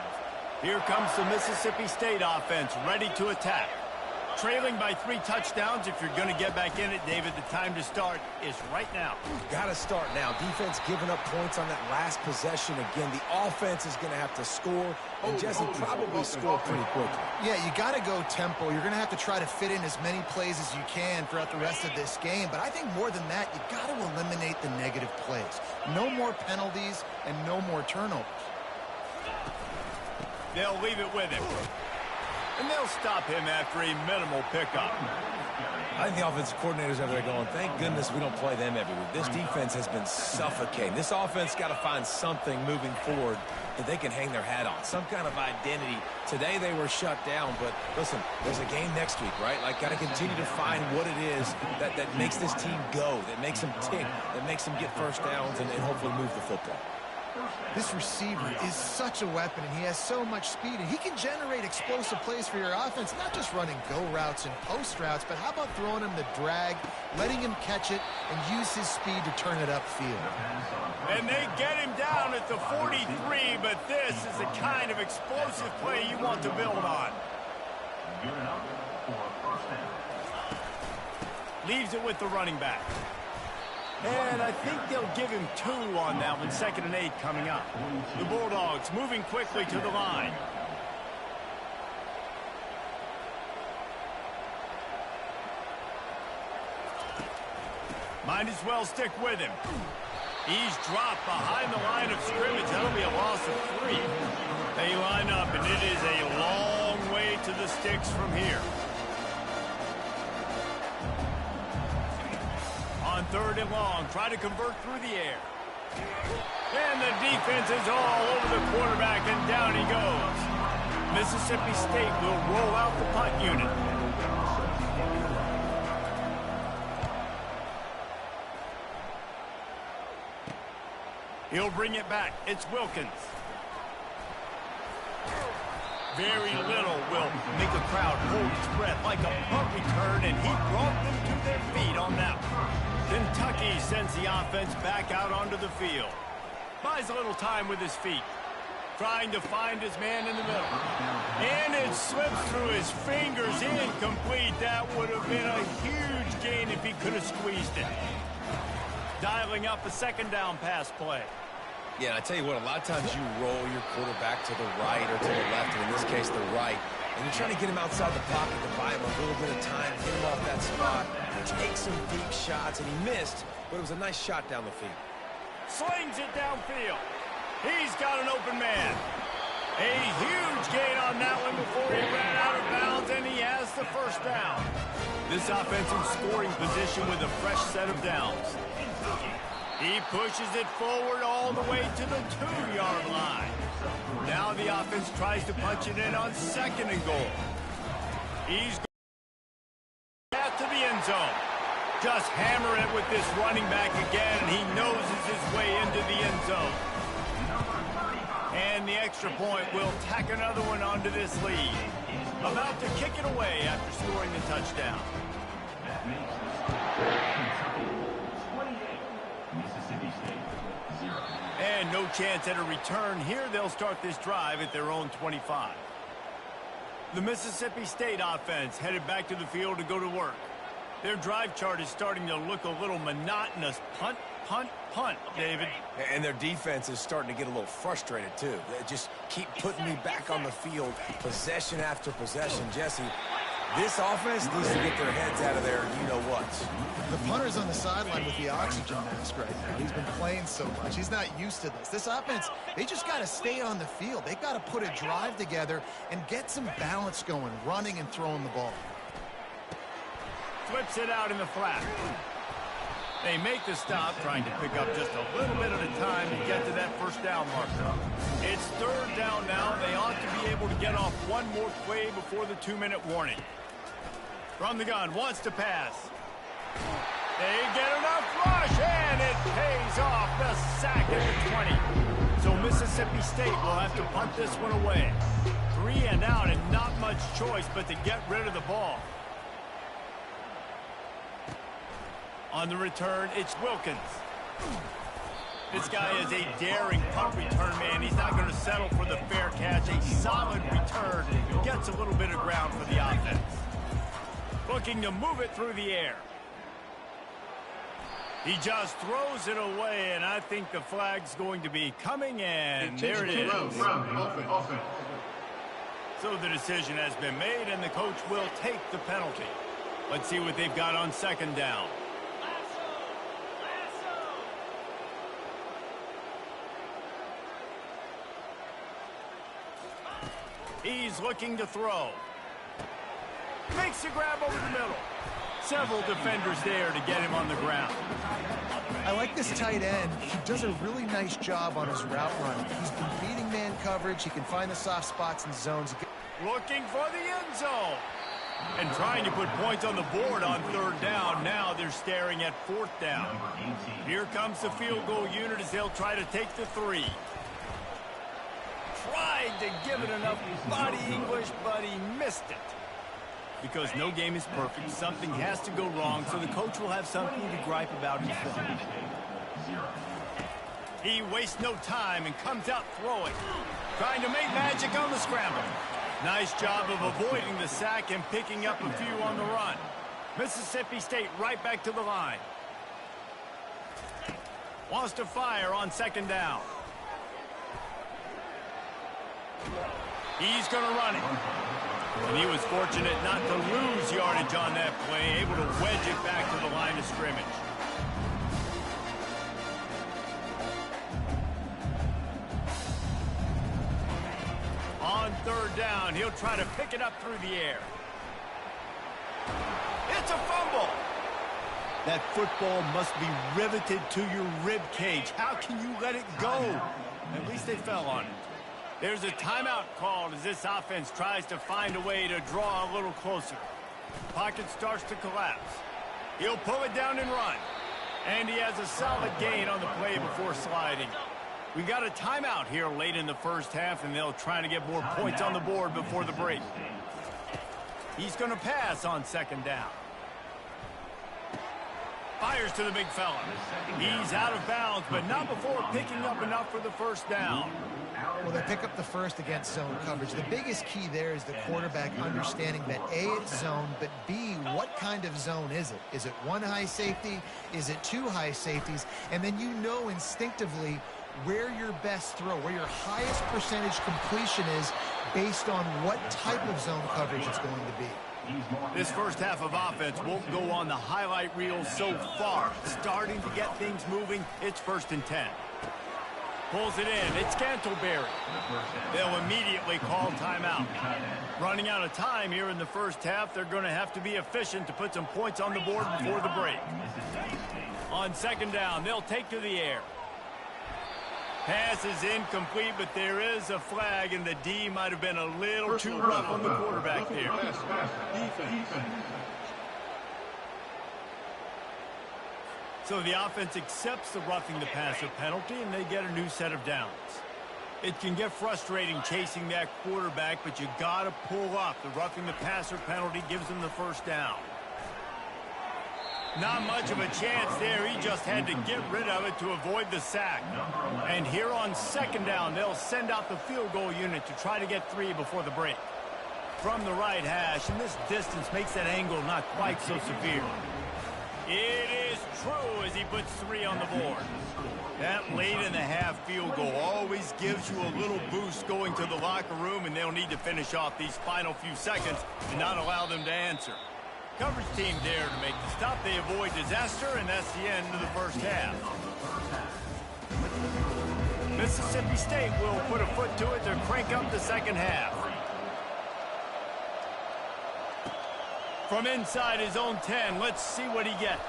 Here comes the Mississippi State offense, ready to attack. Trailing by 3 touchdowns. If you're going to get back in it, David, the time to start is right now.
Got to start now. Defense giving up points on that last possession. Again, the offense is going to have to score, and Jesse probably score pretty quickly.
Yeah, you got to go tempo. You're going to have to try to fit in as many plays as you can throughout the rest of this game. But I think more than that, you got to eliminate the negative plays. No more penalties and no more turnovers.
They'll leave it with him. And they'll stop him after a minimal pickup.
I think the offensive coordinators over there going, thank goodness we don't play them every week. This defense has been suffocating. This offense got to find something moving forward that they can hang their hat on, some kind of identity. Today they were shut down, but listen, there's a game next week, right? Like, got to continue to find what it is that makes this team go, that makes them tick, that makes them get first downs and hopefully move the football.
This receiver is such a weapon, and he has so much speed, and he can generate explosive plays for your offense, not just running go routes and post routes, but how about throwing him the drag, letting him catch it, and use his speed to turn it upfield.
And they get him down at the 43, but this is the kind of explosive play you want to build on.
Good enough for first down.
Leaves it with the running back. And I think they'll give him 2 on that one, 2nd and 8 coming up. The Bulldogs moving quickly to the line. Might as well stick with him. He's dropped behind the line of scrimmage. That'll be a loss of 3. They line up, and it is a long way to the sticks from here. On 3rd and long, try to convert through the air. And the defense is all over the quarterback, and down he goes. Mississippi State will roll out the punt unit. He'll bring it back. It's Wilkins. Very little will make a crowd hold its breath like a punt return, and he brought them to their feet on that one. Kentucky sends the offense back out onto the field. Buys a little time with his feet. Trying to find his man in the middle. And it slips through his fingers. Incomplete. That would have been a huge gain if he could have squeezed it. Dialing up a 2nd down pass play.
Yeah, I tell you what, a lot of times you roll your quarterback to the right or to the left, and in this case, the right. And you're trying to get him outside the pocket to buy him a little bit of time, get him off that spot, take some deep shots, and he missed, but it was a nice shot down the field.
Slings it downfield. He's got an open man. A huge gain on that one before he ran out of bounds, and he has the 1st down. This offensive scoring position with a fresh set of downs. He pushes it forward all the way to the 2-yard line. Now the offense tries to punch it in on 2nd and goal. He's going to the end zone. Just hammer it with this running back again, and he noses his way into the end zone. And the extra point will tack another one onto this lead. About to kick it away after scoring the touchdown.
That makes this 28, Mississippi State 0.
And no chance at a return here. They'll start this drive at their own 25. The Mississippi State offense headed back to the field to go to work. Their drive chart is starting to look a little monotonous. Punt, punt, punt, David.
And their defense is starting to get a little frustrated, too. They just keep putting me back on the field, possession after possession. Jesse, this offense needs to get their heads out of their you-know-whats.
The punter's on the sideline with the oxygen mask right now. He's been playing so much. He's not used to this. This offense, they just got to stay on the field. They've got to put a drive together and get some balance going, running and throwing the ball.
Flips it out in the flat. They make the stop, trying to pick up just a little bit at a time to get to that 1st down marker. It's 3rd down now. They ought to be able to get off one more play before the 2-minute warning. From the gun, wants to pass. They get enough rush, and it pays off. The sack at the 20. So Mississippi State will have to punt this one away. 3 and out, and not much choice but to get rid of the ball. On the return, it's Wilkins. This guy is a daring punt return man. He's not going to settle for the fair catch. A solid return. Gets a little bit of ground for the offense. Looking to move it through the air. He just throws it away, and I think the flag's going to be coming, and there it is. So the decision has been made, and the coach will take the penalty. Let's see what they've got on 2nd down. He's looking to throw. Makes a grab over the middle. Several defenders there to get him on the ground.
I like this tight end. He does a really nice job on his route running. He's been beating man coverage. He can find the soft spots and zones.
Looking for the end zone. And trying to put points on the board on third down. Now they're staring at fourth down. Here comes the field goal unit as they'll try to take the 3. Tried to give it enough body English, but he missed it. Because no game is perfect, something has to go wrong, so the coach will have something to gripe about in film. He wastes no time and comes out throwing. Trying to make magic on the scramble. Nice job of avoiding the sack and picking up a few on the run. Mississippi State right back to the line. Wants to fire on second down. He's going to run it. And he was fortunate not to lose yardage on that play, able to wedge it back to the line of scrimmage. On third down, he'll try to pick it up through the air. It's a fumble. That football must be riveted to your rib cage. How can you let it go? At least they fell on it. There's a timeout called as this offense tries to find a way to draw a little closer. Pocket starts to collapse. He'll pull it down and run. And he has a solid gain on the play before sliding. We got a timeout here late in the first half, and they'll try to get more points on the board before the break. He's going to pass on second down. Fires to the big fella. He's out of bounds, but not before picking up enough for the first down.
Well, they pick up the first against zone coverage. The biggest key there is the quarterback understanding that A, it's zone, but B, what kind of zone is it? Is it one high safety? Is it two high safeties? And then you know instinctively where your best throw, where your highest percentage completion is based on what type of zone coverage it's going to be.
This first half of offense won't go on the highlight reel so far. Starting to get things moving. It's 1st and 10. Pulls it in. It's Cantleberry. They'll immediately call timeout. Running out of time here in the first half. They're going to have to be efficient to put some points on the board before the break. On second down, they'll take to the air. Pass is incomplete, but there is a flag, and the D might have been a little too rough on the quarterback there. So the offense accepts the roughing the passer penalty, and they get a new set of downs. It can get frustrating chasing that quarterback, but you got to pull up. The roughing the passer penalty gives them the first down. Not much of a chance there. He just had to get rid of it to avoid the sack. And here on second down, they'll send out the field goal unit to try to get 3 before the break. From the right hash, and this distance makes that angle not quite so severe. It is true as he puts 3 on the board. That late in the half field goal always gives you a little boost going to the locker room, and they'll need to finish off these final few seconds and not allow them to answer. Coverage team there to make the stop. They avoid disaster, and that's the end of the first half. Mississippi State will put a foot to it to crank up the second half. From inside his own 10, let's see what he gets.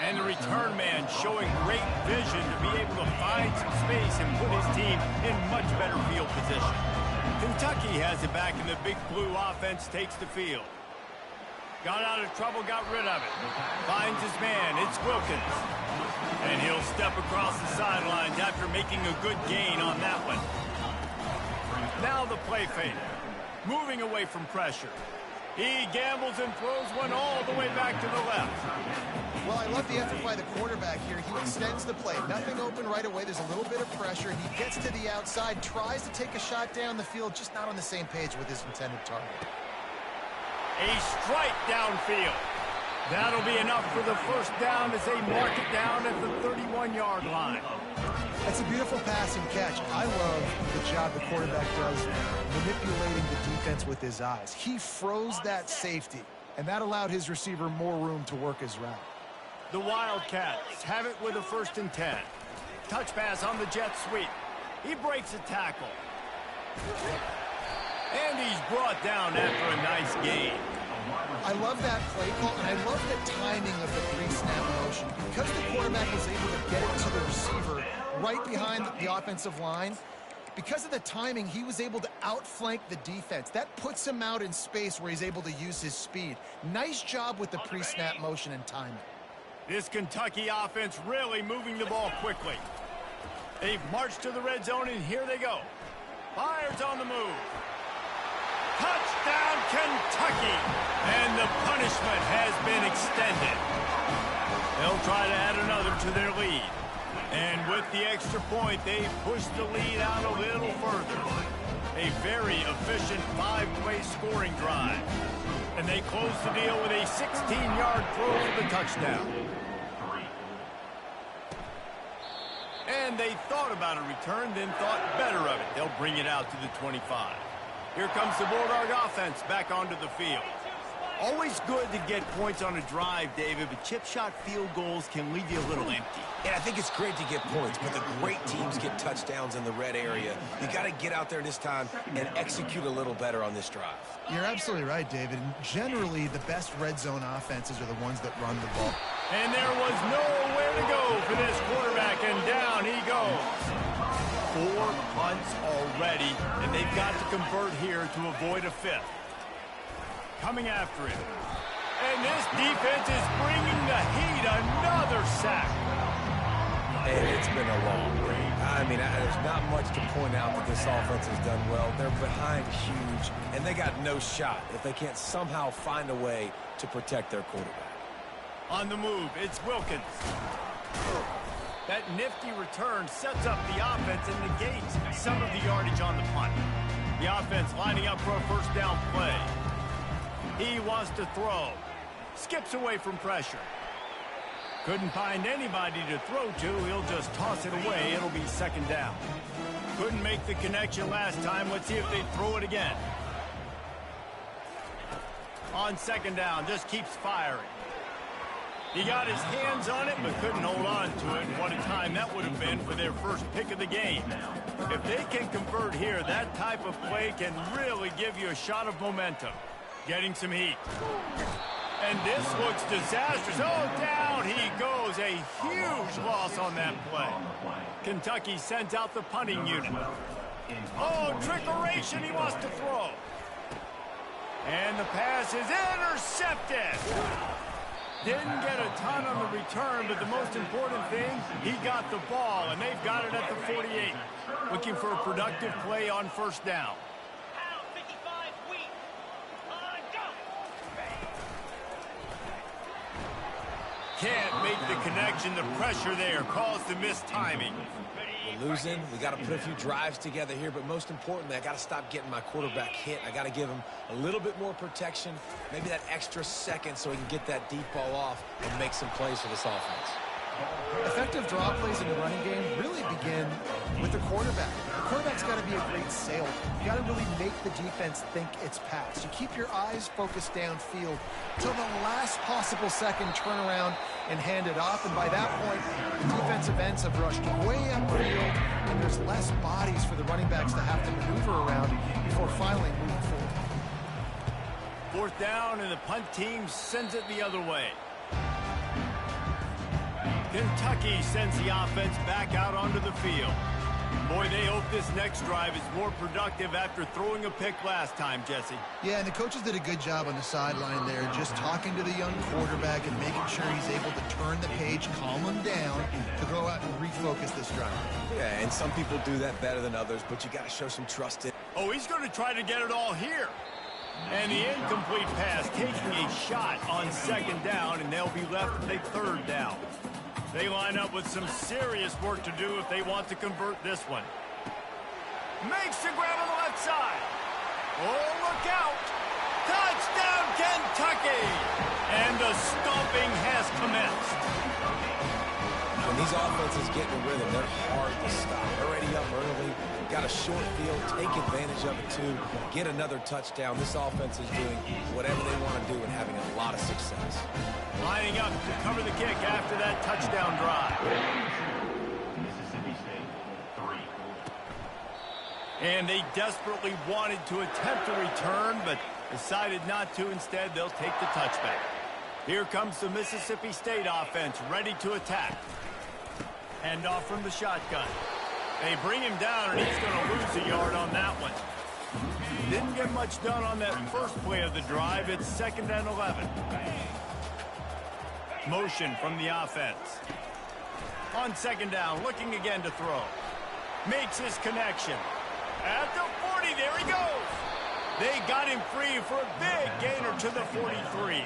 And the return man showing great vision to be able to find some space and put his team in much better field position. Kentucky has it back, and the Big Blue offense takes the field. Got out of trouble, got rid of it. Finds his man, it's Wilkins. And he'll step across the sidelines after making a good gain on that one. Now the play fake. Moving away from pressure. He gambles and throws one all the way back to the left.
Well, I love the effort by the quarterback here. He extends the play. Nothing open right away. There's a little bit of pressure. He gets to the outside, tries to take a shot down the field, just not on the same page with his intended target.
A strike downfield. That'll be enough for the first down as they mark it down at the 31-yard line.
That's a beautiful pass and catch. I love the job the quarterback does manipulating the defense with his eyes. He froze that safety, and that allowed his receiver more room to work his route.
The Wildcats have it with a 1st and 10. Touch pass on the jet sweep. He breaks a tackle. And he's brought down after a nice gain.
I love that play call, and I love the timing of the pre-snap motion. Because the quarterback was able to get it to the receiver right behind the offensive line, Because of the timing, he was able to outflank the defense. That puts him out in space where he's able to use his speed. Nice job with the pre-snap motion and timing.
This Kentucky offense really moving the ball quickly. They've marched to the red zone, and here they go. Fires on the move. Touchdown, Kentucky! And the punishment has been extended. They'll try to add another to their lead. And with the extra point, they push the lead out a little further. A very efficient 5-play scoring drive. And they close the deal with a 16-yard throw for the touchdown. And they thought about a return, then thought better of it. They'll bring it out to the 25. Here comes the Bulldog offense back onto the field. Always good to get points on a drive, David, but chip shot field goals can leave you a little empty.
And I think it's great to get points, but the great teams get touchdowns in the red area. You got to get out there this time and execute a little better on this drive.
You're absolutely right, David. And generally, the best red zone offenses are the ones that run the ball.
And there was nowhere to go for this quarterback, and down he goes. 4 punts already, and they've got to convert here to avoid a 5th. Coming after him. And this defense is bringing the heat. Another sack.
And it's been a long day. I mean, there's not much to point out that this offense has done well. They're behind huge, and they got no shot if they can't somehow find a way to protect their quarterback.
On the move, it's Wilkins. That nifty return sets up the offense and negates some of the yardage on the punt. The offense lining up for a first down play. He wants to throw. Skips away from pressure. Couldn't find anybody to throw to. He'll just toss it away. It'll be second down. Couldn't make the connection last time. Let's see if they throw it again. On second down, just keeps firing. He got his hands on it, but couldn't hold on to it. What a time that would have been for their first pick of the game. If they can convert here, that type of play can really give you a shot of momentum. Getting some heat. And this looks disastrous. Oh, down he goes. A huge loss on that play. Kentucky sends out the punting unit. Oh, trickeration. He wants to throw. And the pass is intercepted. Didn't get a ton on the return, but the most important thing, he got the ball, and they've got it at the 48. Looking for a productive play on first down. Can't make the connection. The pressure there caused the missed timing.
We're losing. We got to put a few drives together here, but most importantly, I got to stop getting my quarterback hit. I got to give him a little bit more protection, maybe that extra second so he can get that deep ball off and make some plays for this offense.
Effective draw plays in the running game really begin with the quarterback. The quarterback's got to be a great sailor. You got to really make the defense think it's pass. You keep your eyes focused downfield until the last possible second, turn around and hand it off. And by that point, the defensive ends have rushed way upfield, and there's less bodies for the running backs to have to maneuver around before finally moving forward.
Fourth down, and the punt team sends it the other way. Kentucky sends the offense back out onto the field. Boy, they hope this next drive is more productive after throwing a pick last time, Jesse.
Yeah, and the coaches did a good job on the sideline there, just talking to the young quarterback and making sure he's able to turn the page, calm him down, to go out and refocus this drive.
Yeah, and some people do that better than others, but you got to show some trust in.
Oh, he's going to try to get it all here. And the incomplete pass taking a shot on second down, and they'll be left with a third down. They line up with some serious work to do if they want to convert this one. Makes the grab on the left side. Oh, look out. Touchdown, Kentucky. And the stomping has commenced.
When these offenses get in rhythm, they're hard to stop. Already up early, got a short field, take advantage of it too, get another touchdown. This offense is doing whatever they want to do and having a lot of success.
Lining up to cover the kick after that touchdown drive.
Mississippi State, 3.
And they desperately wanted to attempt a return, but decided not to. Instead, they'll take the touchback. Here comes the Mississippi State offense, ready to attack. Hand off from the shotgun. They bring him down, and he's going to lose a yard on that one. Didn't get much done on that first play of the drive. It's 2nd and 11. Motion from the offense. On 2nd down, looking again to throw. Makes his connection. At the 40, there he goes. They got him free for a big gainer to the 43.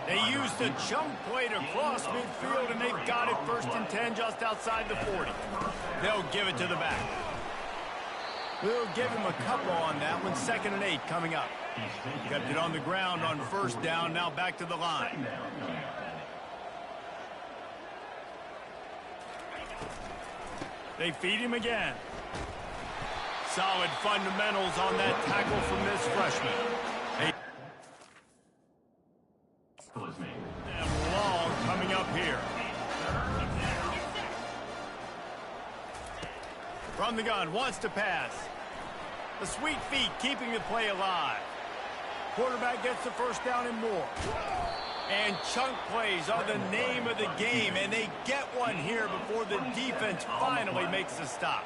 They used a chunk play to cross midfield, and they've got it 1st and 10 just outside the 40. They'll give it to the back. We'll give him a couple on that one. 2nd and 8 coming up. Kept it on the ground on 1st down. Now back to the line. They feed him again. Solid fundamentals on that tackle from this freshman. And long coming up here. From the gun, wants to pass. The sweet feet keeping the play alive. Quarterback gets the 1st down and more. And chunk plays are the name of the game, and they get one here before the defense finally makes a stop.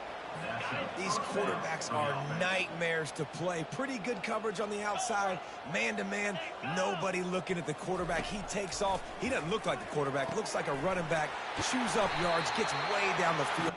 These quarterbacks are nightmares to play. Pretty good coverage on the outside, man-to-man. Nobody looking at the quarterback. He takes off. He doesn't look like the quarterback. Looks like a running back. Chews up yards, gets way down the field.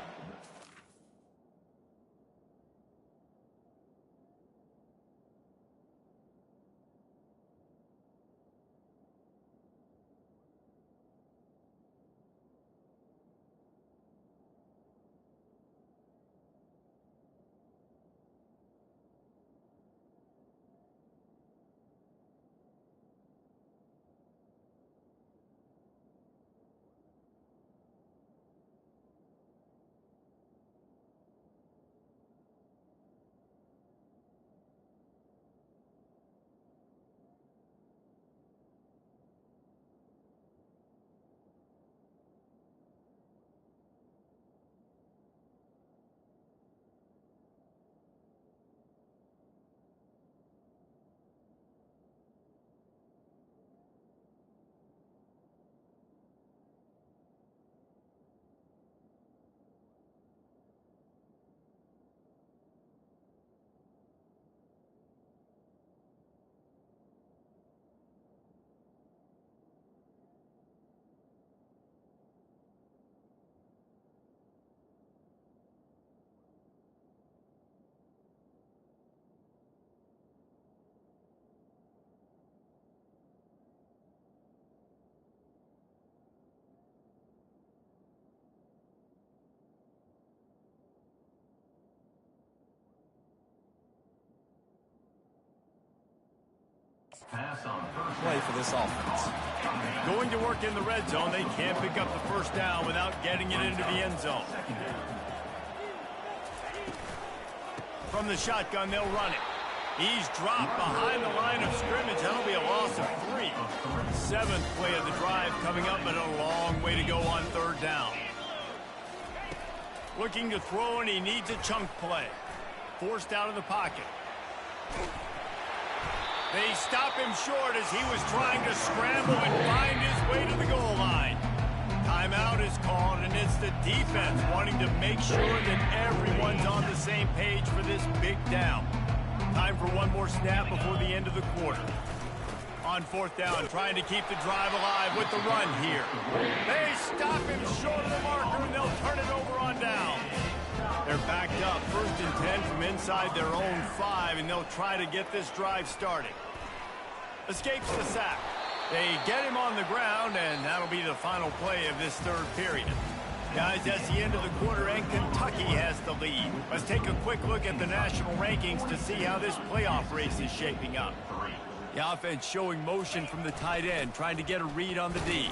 Play for this offense.
Going to work in the red zone. They can't pick up the 1st down without getting it into the end zone. From the shotgun, they'll run it. He's dropped behind the line of scrimmage. That'll be a loss of 3. 7th play of the drive coming up, but a long way to go on 3rd down. Looking to throw, and he needs a chunk play. Forced out of the pocket. They stop him short as he was trying to scramble and find his way to the goal line. Timeout is called, and it's the defense wanting to make sure that everyone's on the same page for this big down. Time for one more snap before the end of the quarter. On 4th down, trying to keep the drive alive with the run here. They stop him short of the marker, and they'll turn it over on down. They're backed up, 1st and 10 from inside their own 5, and they'll try to get this drive started. Escapes the sack. They get him on the ground, and that'll be the final play of this 3rd period. Guys, that's the end of the quarter, and Kentucky has the lead. Let's take a quick look at the national rankings to see how this playoff race is shaping up. The offense showing motion from the tight end, trying to get a read on the D.